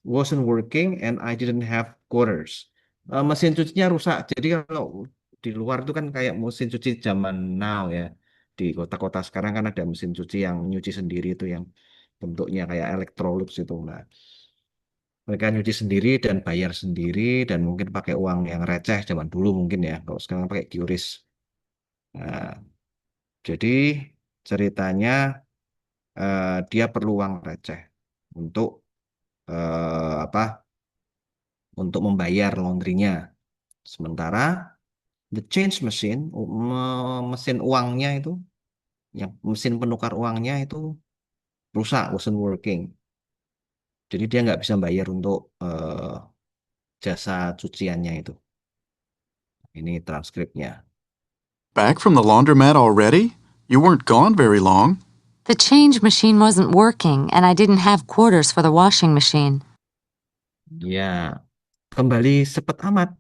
wasn't working and I didn't have quarters. Mesin cucinya rusak. Jadi kalau di luar itu kan kayak mesin cuci zaman now ya. Di kota-kota sekarang kan ada mesin cuci yang nyuci sendiri itu yang bentuknya kayak Electrolux itu. Nah, mereka nyuci sendiri dan bayar sendiri dan mungkin pakai uang yang receh zaman dulu mungkin ya. Kalau sekarang pakai QRIS. Nah, jadi ceritanya dia perlu uang receh untuk untuk membayar laundrynya. Sementara the change machine, mesin uangnya itu, yang mesin penukar uangnya itu rusak, wasn't working. Jadi dia nggak bisa bayar untuk jasa cuciannya itu. Ini transkripnya. Back from the laundromat already? You weren't gone very long. The change machine wasn't working, and I didn't have quarters for the washing machine. Ya, kembali cepat amat.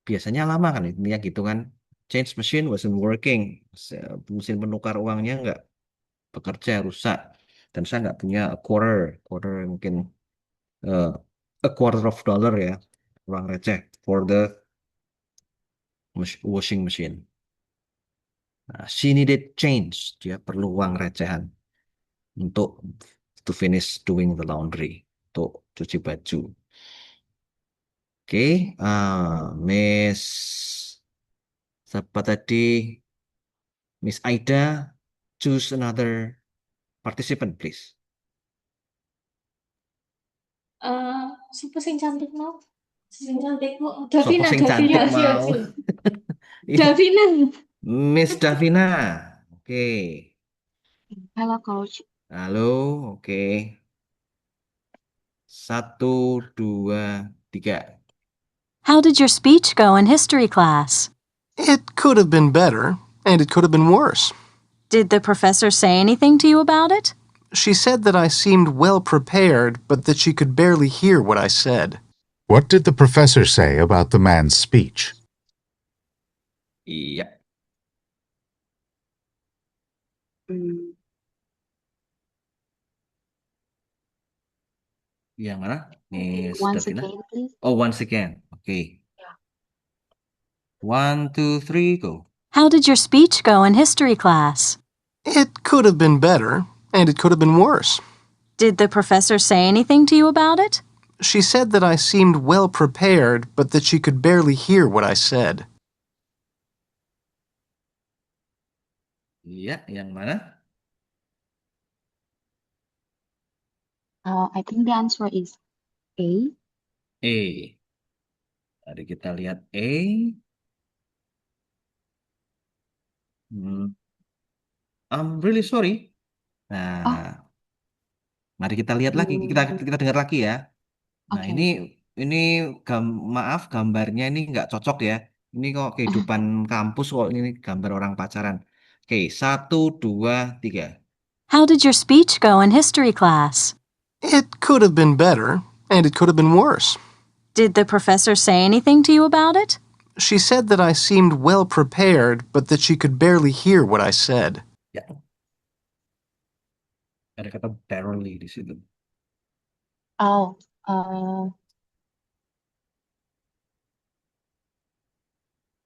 Biasanya lama kan intinya gitu kan. Change machine wasn't working. Mesin penukar uangnya nggak bekerja, rusak. Dan saya nggak punya a quarter mungkin a quarter of dollar ya, uang receh for the washing machine. She needed change. Dia perlu uang recehan untuk to finish doing the laundry, untuk cuci baju. Oke, Miss siapa tadi? Miss Aida, choose another participant, please. Siapa sing cantik mau? Sing cantik mau. Sopo Davina, sing cantik Davina. mau? Davina. Miss Davina. Oke. Halo, Coach. Halo, oke. 1, 2, 3. How did your speech go in history class? It could have been better, and it could have been worse. Did the professor say anything to you about it? She said that I seemed well prepared, but that she could barely hear what I said. What did the professor say about the man's speech? Iya. Yang mana? Miss Once Davina? again, please. Oh, once again. Okay. 1, 2, 3, go. How did your speech go in history class? It could have been better, and it could have been worse. Did the professor say anything to you about it? She said that I seemed well prepared, but that she could barely hear what I said. Iya, yang mana? I think the answer is A. A. Mari kita lihat A. I'm really sorry. Nah, mari kita lihat lagi, kita dengar lagi ya. Nah, Okay. ini maaf gambarnya ini nggak cocok ya. Ini kok kehidupan kampus kok ini gambar orang pacaran. Oke, 1, 2, 3. How did your speech go in history class? It could have been better, and it could have been worse. Did the professor say anything to you about it? She said that I seemed well prepared, but that she could barely hear what I said. Ya. Ada kata barely di situ. Oh,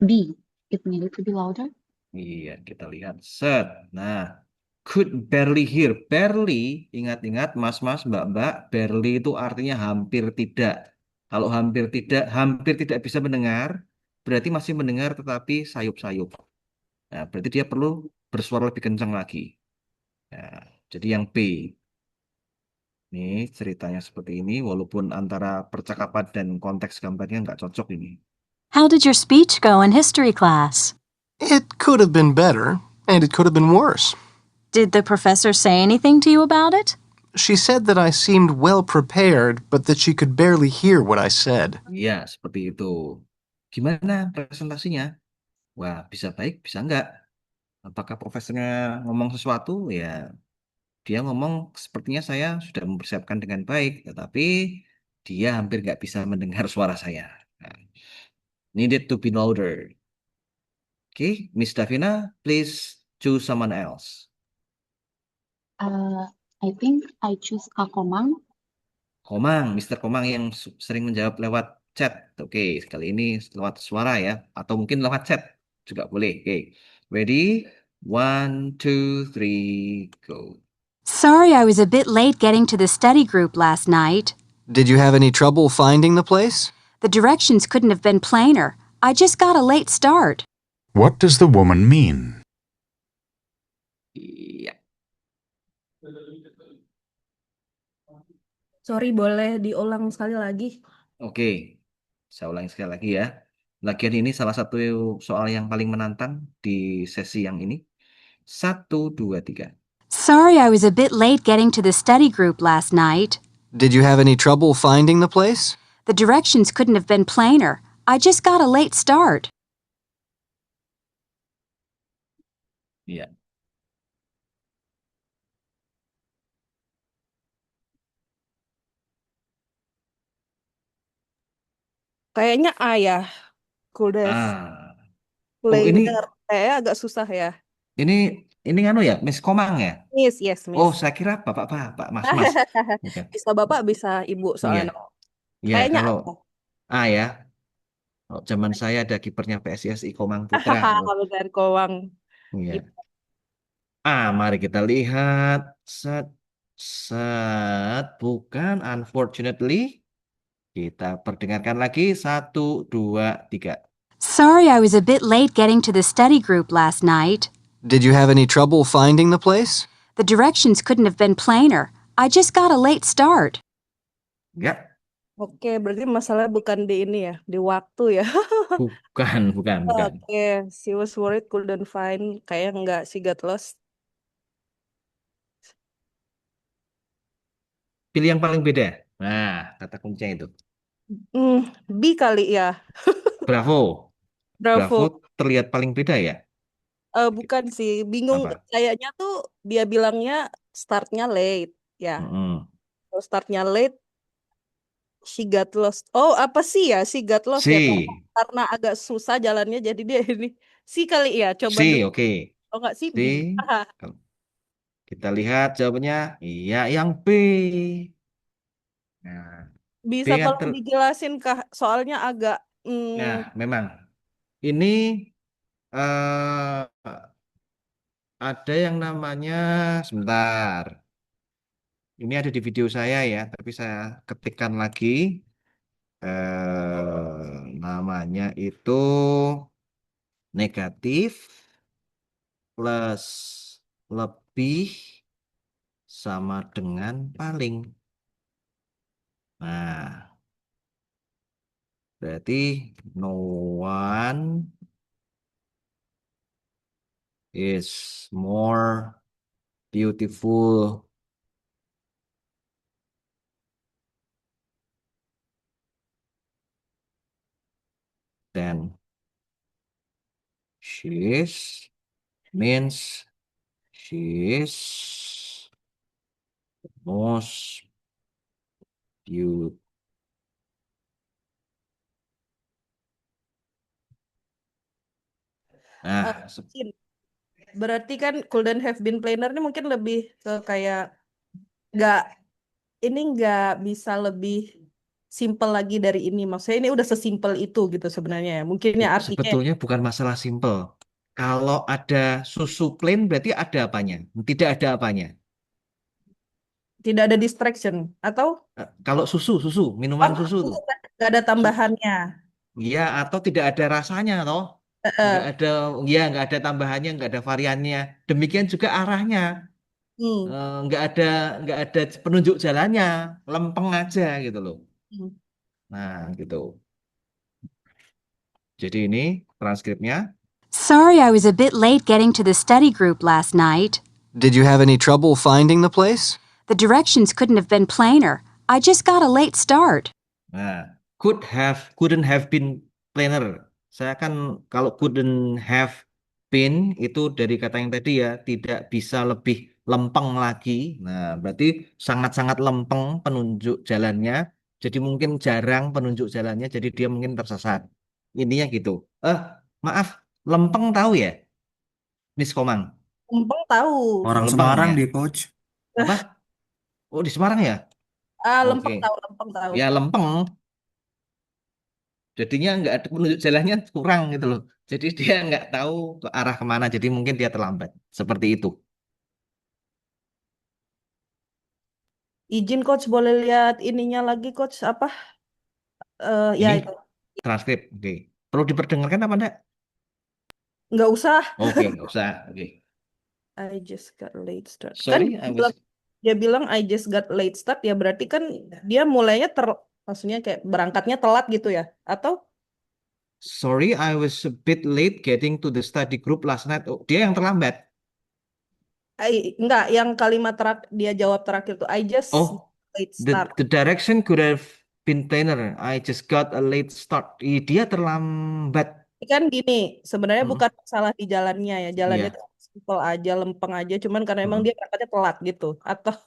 B. It needed to be louder. Iya, kita lihat. Set. Nah, could barely hear. Barely, ingat-ingat mas-mas, mbak-mbak, barely itu artinya hampir tidak. Kalau hampir tidak bisa mendengar, berarti masih mendengar tetapi sayup-sayup. Nah, berarti dia perlu bersuara lebih kencang lagi. Nah, jadi yang B. Nih, ceritanya seperti ini, walaupun antara percakapan dan konteks gambarnya nggak cocok ini. How did your speech go in history class? It could have been better, and it could have been worse. Did the professor say anything to you about it? She said that I seemed well prepared, but that she could barely hear what I said. Iya, seperti itu. Gimana presentasinya? Wah, bisa baik, bisa enggak. Apakah profesornya ngomong sesuatu? Ya, dia ngomong sepertinya saya sudah mempersiapkan dengan baik, tetapi dia hampir nggak bisa mendengar suara saya. Nah, needed to be louder. Okay, Miss Davina, please choose someone else. I think I choose Komang. Komang, Mr. Komang yang sering menjawab lewat chat. Oke, sekali ini lewat suara ya, atau mungkin lewat chat juga boleh. Oke, ready? 1, 2, 3, go. Sorry I was a bit late getting to the study group last night. Did you have any trouble finding the place? The directions couldn't have been plainer. I just got a late start. What does the woman mean? Iya. Sorry, boleh diulang sekali lagi? Oke, saya ulangi sekali lagi ya. Lagian ini salah satu soal yang paling menantang di sesi yang ini. 1, 2, 3. Sorry I was a bit late getting to the study group last night. Did you have any trouble finding the place? The directions couldn't have been plainer. I just got a late start. Iya. Kayaknya A ya. Could have Ah. Oh, planner. Kayaknya agak susah ya. ini anu ya, Miss Komang ya? Miss, yes, Oh, miss. saya kira bapak-bapak, mas-mas. Bukan. Bisa bapak, bisa ibu Iya, soalnya. iya Kayaknya kalau A. A ya. Oh, zaman saya ada kipernya PSSI Komang Putra. Oh, Benar, Kowang. iya. Mari kita lihat. Set, set, bukan. Unfortunately, kita perdengarkan lagi. 1, 2, 3. Sorry I was a bit late getting to the study group last night. Did you have any trouble finding the place? The directions couldn't have been plainer. I just got a late start. Ya, Oke, berarti masalah bukan di ini ya, di waktu ya. bukan. Oke, she was worried couldn't find. Kayaknya enggak, she got lost. Pilih yang paling beda. Nah, kata kuncinya itu. B kali ya. Bravo. Bravo. Terlihat paling beda ya? Bukan sih, bingung. Apa? Kayaknya tuh dia bilangnya startnya late, ya. Kalau startnya late, she got lost. Oh, apa sih ya? She got lost ya. Karena agak susah jalannya, jadi dia ini. Si kali ya, coba dulu. Oke. Oh, enggak sih, B. Kita lihat jawabannya. Iya, yang B. Nah, Bisa B kan tolong dijelasin, Kak? Soalnya agak... Nah, memang. Ini ada yang namanya... Sebentar. Ini ada di video saya ya, tapi saya ketikkan lagi. Namanya itu negatif plus lebih sama dengan paling. Nah, berarti no one is more beautiful than she is, means she is most beautiful. Nah, berarti kan couldn't have been planner ini mungkin lebih ke kayak nggak bisa lebih simple lagi dari ini. Maksudnya ini udah sesimpel itu gitu sebenarnya ya. Mungkin ya artinya sebetulnya bukan masalah simple. Kalau ada susu plain berarti ada apanya? Tidak ada apanya? Tidak ada distraction atau? Kalau susu, minuman susu tuh. Nggak ada tambahannya. Iya, atau tidak ada rasanya toh? Nggak ada tambahannya, nggak ada variannya. Demikian juga arahnya. Nggak ada penunjuk jalannya, lempeng aja gitu loh. Nah, gitu. Jadi ini transkripnya. Sorry I was a bit late getting to the study group last night. Did you have any trouble finding the place? The directions couldn't have been plainer. I just got a late start. Nah, couldn't have been plainer. Saya kan kalau couldn't have been itu dari kata yang tadi ya, tidak bisa lebih lempeng lagi. Nah, berarti sangat-sangat lempeng penunjuk jalannya. Jadi mungkin jarang penunjuk jalannya, jadi dia mungkin tersesat. Ininya gitu. Maaf, lempeng tahu ya, Miss Komang? Lempeng tahu. Orang Semarang di coach. Apa? Oh, di Semarang ya? Lempeng tahu. Ya, lempeng. Jadinya nggak ada penunjuk jalannya kurang gitu loh. Jadi dia nggak tahu ke arah kemana. Jadi mungkin dia terlambat. Seperti itu. Izin coach, boleh lihat ininya lagi coach apa? Ya Ini itu. transkrip. Oke. Perlu diperdengarkan apa enggak? Nggak usah. Oke, nggak usah. Oke. I just got late start. Sorry, Kan dia bilang I just got late start ya berarti kan dia mulainya maksudnya kayak berangkatnya telat gitu ya? Atau? Sorry, I was a bit late getting to the study group last night. Oh, dia yang terlambat. Enggak, yang kalimat dia jawab terakhir tuh I just late start. The direction could have been plainer. I just got a late start. Dia terlambat. Kan gini, sebenarnya bukan masalah di jalannya ya. Jalannya simple aja, lempeng aja, cuman karena emang Mm-mm. dia berangkatnya telat gitu. Atau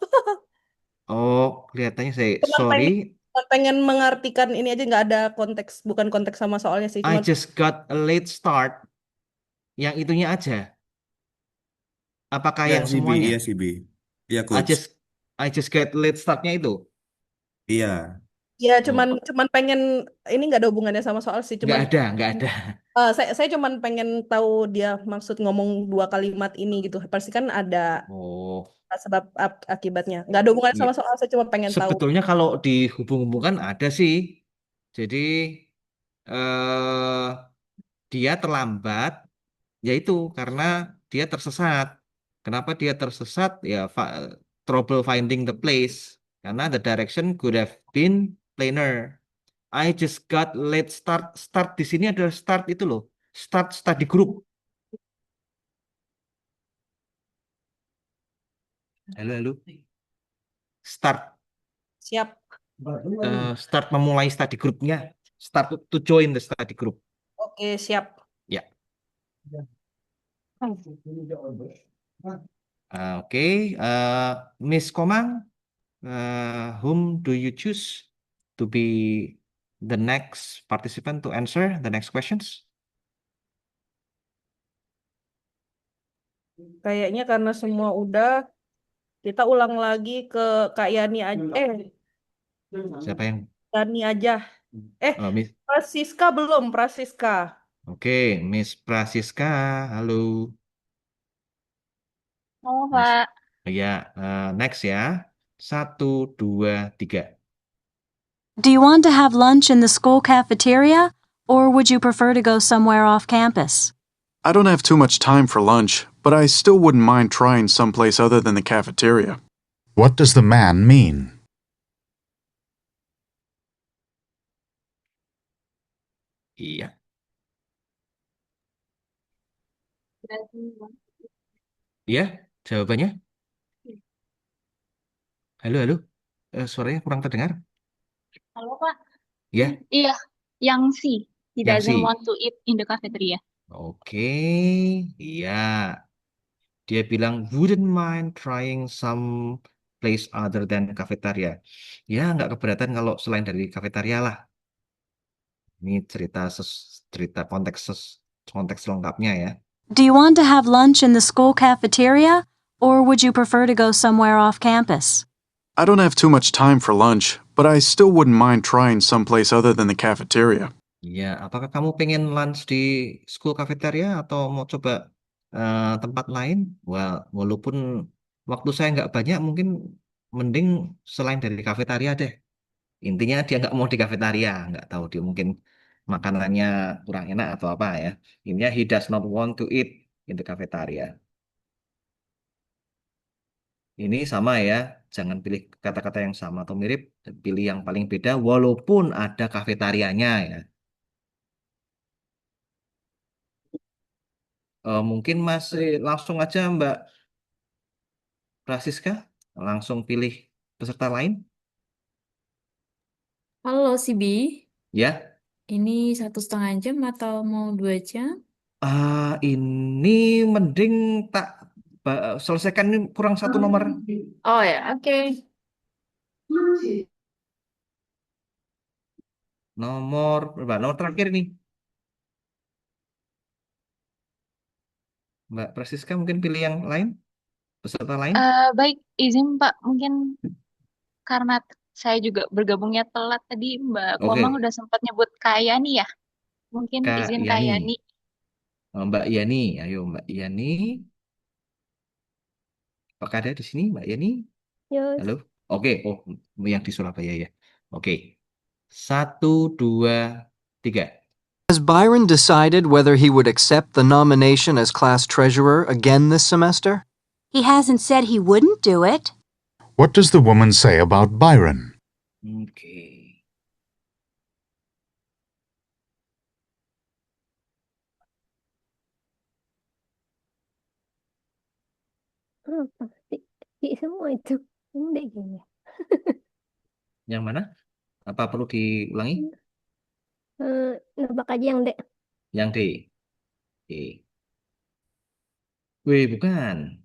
Oh, kelihatannya saya cuman sorry, pengen mengartikan ini aja, nggak ada konteks, bukan konteks sama soalnya sih, I cuman just got a late start. Yang itunya aja. Apakah Ya, yang si B, semuanya? iya si B. Iya, I coach. just I just got late startnya itu. Iya. ya Oh, cuman pengen ini nggak ada hubungannya sama soal sih, cuman nggak ada. saya cuman pengen tahu dia maksud ngomong dua kalimat ini gitu. Pasti kan ada Oh, sebab akibatnya. Nggak ada hubungannya iya. sama soal, saya cuma pengen tahu. Sebetulnya kalau dihubung-hubungkan ada sih. Jadi eh dia terlambat, yaitu karena dia tersesat. Kenapa dia tersesat? Ya, trouble finding the place. Karena the direction could have been plainer. I just got late start. Start di sini adalah start itu loh. Start study group. Halo, halo. Start. Siap. Start memulai study groupnya. Start to join the study group. Oke, siap. Ya. Oke. Miss Komang, whom do you choose to be the next participant to answer the next questions? Kayaknya karena semua udah, kita ulang lagi ke Kak Yani aja. Siapa yang? Yani aja. Miss. Prasiska belum, Prasiska. Oke, Miss Prasiska, halo. Oh, Miss. Pak. Ya, next ya. 1, 2, 3. Do you want to have lunch in the school cafeteria, or would you prefer to go somewhere off campus? I don't have too much time for lunch, but I still wouldn't mind trying someplace other than the cafeteria. What does the man mean? Iya. Iya, jawabannya? Halo, halo. Suaranya kurang terdengar. Halo, Pak. Ya, Iya, yang C. He yang doesn't C. want to eat in the cafeteria. Oke, iya. Dia bilang wouldn't mind trying some place other than cafeteria. Ya, nggak keberatan kalau selain dari cafeteria lah. Ini cerita konteks lengkapnya ya. Do you want to have lunch in the school cafeteria, or would you prefer to go somewhere off campus? I don't have too much time for lunch, but I still wouldn't mind trying someplace other than the cafeteria. Ya, apakah kamu pengen lunch di school cafeteria atau mau coba tempat lain? Walaupun waktu saya nggak banyak, mungkin mending selain dari cafeteria deh. Intinya dia nggak mau di cafeteria, nggak tahu dia mungkin makanannya kurang enak atau apa ya. Intinya he does not want to eat in the cafeteria. Ini sama ya, jangan pilih kata-kata yang sama atau mirip, pilih yang paling beda walaupun ada kafetarianya ya. Mungkin masih langsung aja Mbak Prasiska, langsung pilih peserta lain. Halo, Sibi. Ya, Ini 1,5 jam atau mau 2 jam? ini mending tak selesaikan ini kurang satu nomor. Oh ya, oke. Nomor berapa? Nomor terakhir nih. Mbak Prasiska mungkin pilih yang lain, peserta lain. Baik, izin Pak, mungkin karena saya juga bergabungnya telat tadi, Mbak Komang Oke, udah sempat nyebut Kak Yani ya. Mungkin Kak izin Kak Yani. Yani. Mbak Yani, ayo Mbak Yani. Apakah ada di sini Mbak Yani? Yes. Halo? Oke, oh yang di Surabaya ya. Oke, 1, 2, 3. Has Byron decided whether he would accept the nomination as class treasurer again this semester? He hasn't said he wouldn't do it. What does the woman say about Byron? Oke. Pasti semua itu. Enggak gini. Yang mana? Apa perlu diulangi? Nebak aja yang D. Yang D. Oke. Wih, bukan.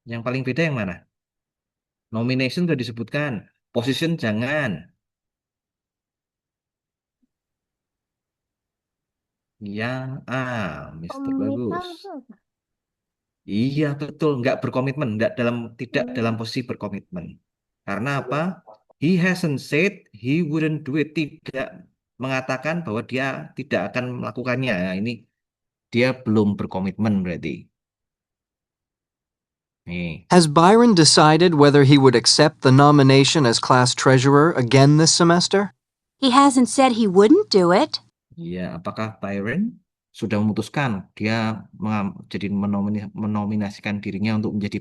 Yang paling beda yang mana? Nomination sudah disebutkan. Position jangan. Yang A, Mr. Komunitas Bagus. apa? Iya, betul. Nggak berkomitmen. Tidak dalam posisi berkomitmen. Karena apa? He hasn't said he wouldn't do it. Tidak mengatakan bahwa dia tidak akan melakukannya. Nah, ini dia belum berkomitmen berarti. Nih. Has Byron decided whether he would accept the nomination as class treasurer again this semester? He hasn't said he wouldn't do it. Iya, apakah Byron sudah memutuskan dia jadi menominasikan dirinya untuk menjadi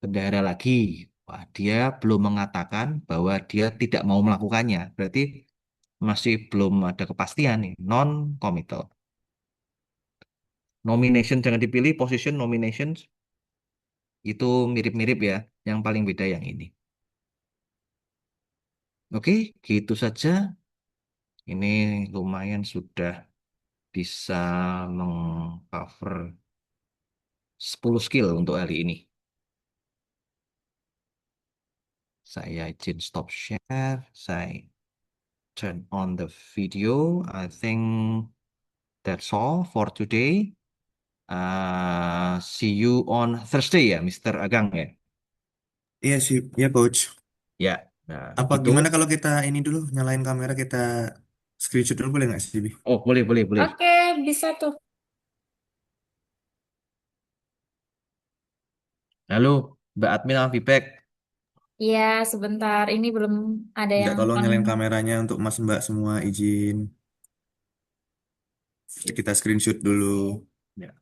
bendahara lagi? Wah, dia belum mengatakan bahwa dia tidak mau melakukannya. Berarti masih belum ada kepastian nih, non-committal. Nomination jangan dipilih, position nomination itu mirip-mirip ya. Yang paling beda yang ini. Oke, gitu saja. Ini lumayan sudah bisa mengcover 10 skill untuk hari ini. Saya izin stop share. Saya turn on the video. I think that's all for today. See you on Thursday ya, Mr. Agang ya. Iya sih, ya coach. Ya. Nah, Apa gitu. gimana kalau kita ini dulu nyalain kamera kita screenshot dulu boleh nggak sih, Bi? Oh, boleh. Oke, bisa tuh. Halo, Mbak Admin feedback. Iya, sebentar. Ini belum ada Enggak, yang tolong on. nyalain kameranya untuk Mas Mbak semua izin. Kita screenshot dulu. Ya.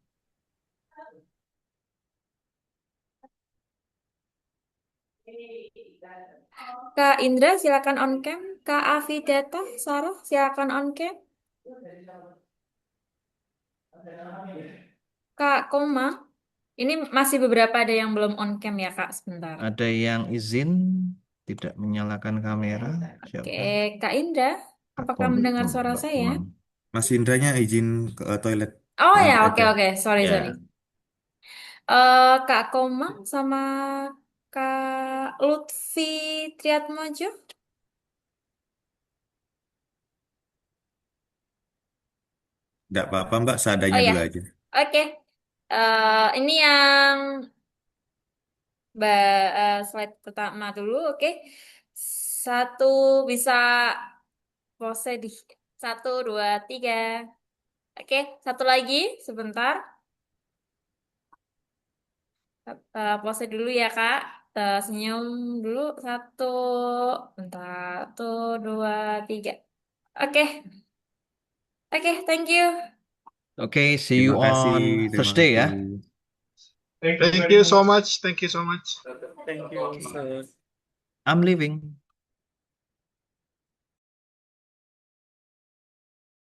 Kak Indra, silakan on cam. Kak Afidata, Sarah, silakan on cam. Kak Koma, ini masih beberapa ada yang belum on cam ya, Kak. Sebentar. Ada yang izin tidak menyalakan kamera. Siapa? Oke, Kak Indra, apakah mendengar suara saya? Mas Indranya izin ke toilet. Oh Nanti ya, aja. oke. Sorry. Ya. Kak Koma sama Kak Lutfi Triatmojo. Enggak apa-apa Mbak, seadanya Oh ya, dulu aja. oke. Ini yang slide pertama dulu, oke. Satu bisa pose di 1, 2, 3. Oke, satu lagi, sebentar. Pose dulu ya Kak. Senyum dulu 1, bentar, 1, 2, 3. Oke, thank you. Oke, see you Terima kasih, on terima Thursday ya. kasih. Thank you so much. Thank you so much. Thank you, sir. I'm leaving.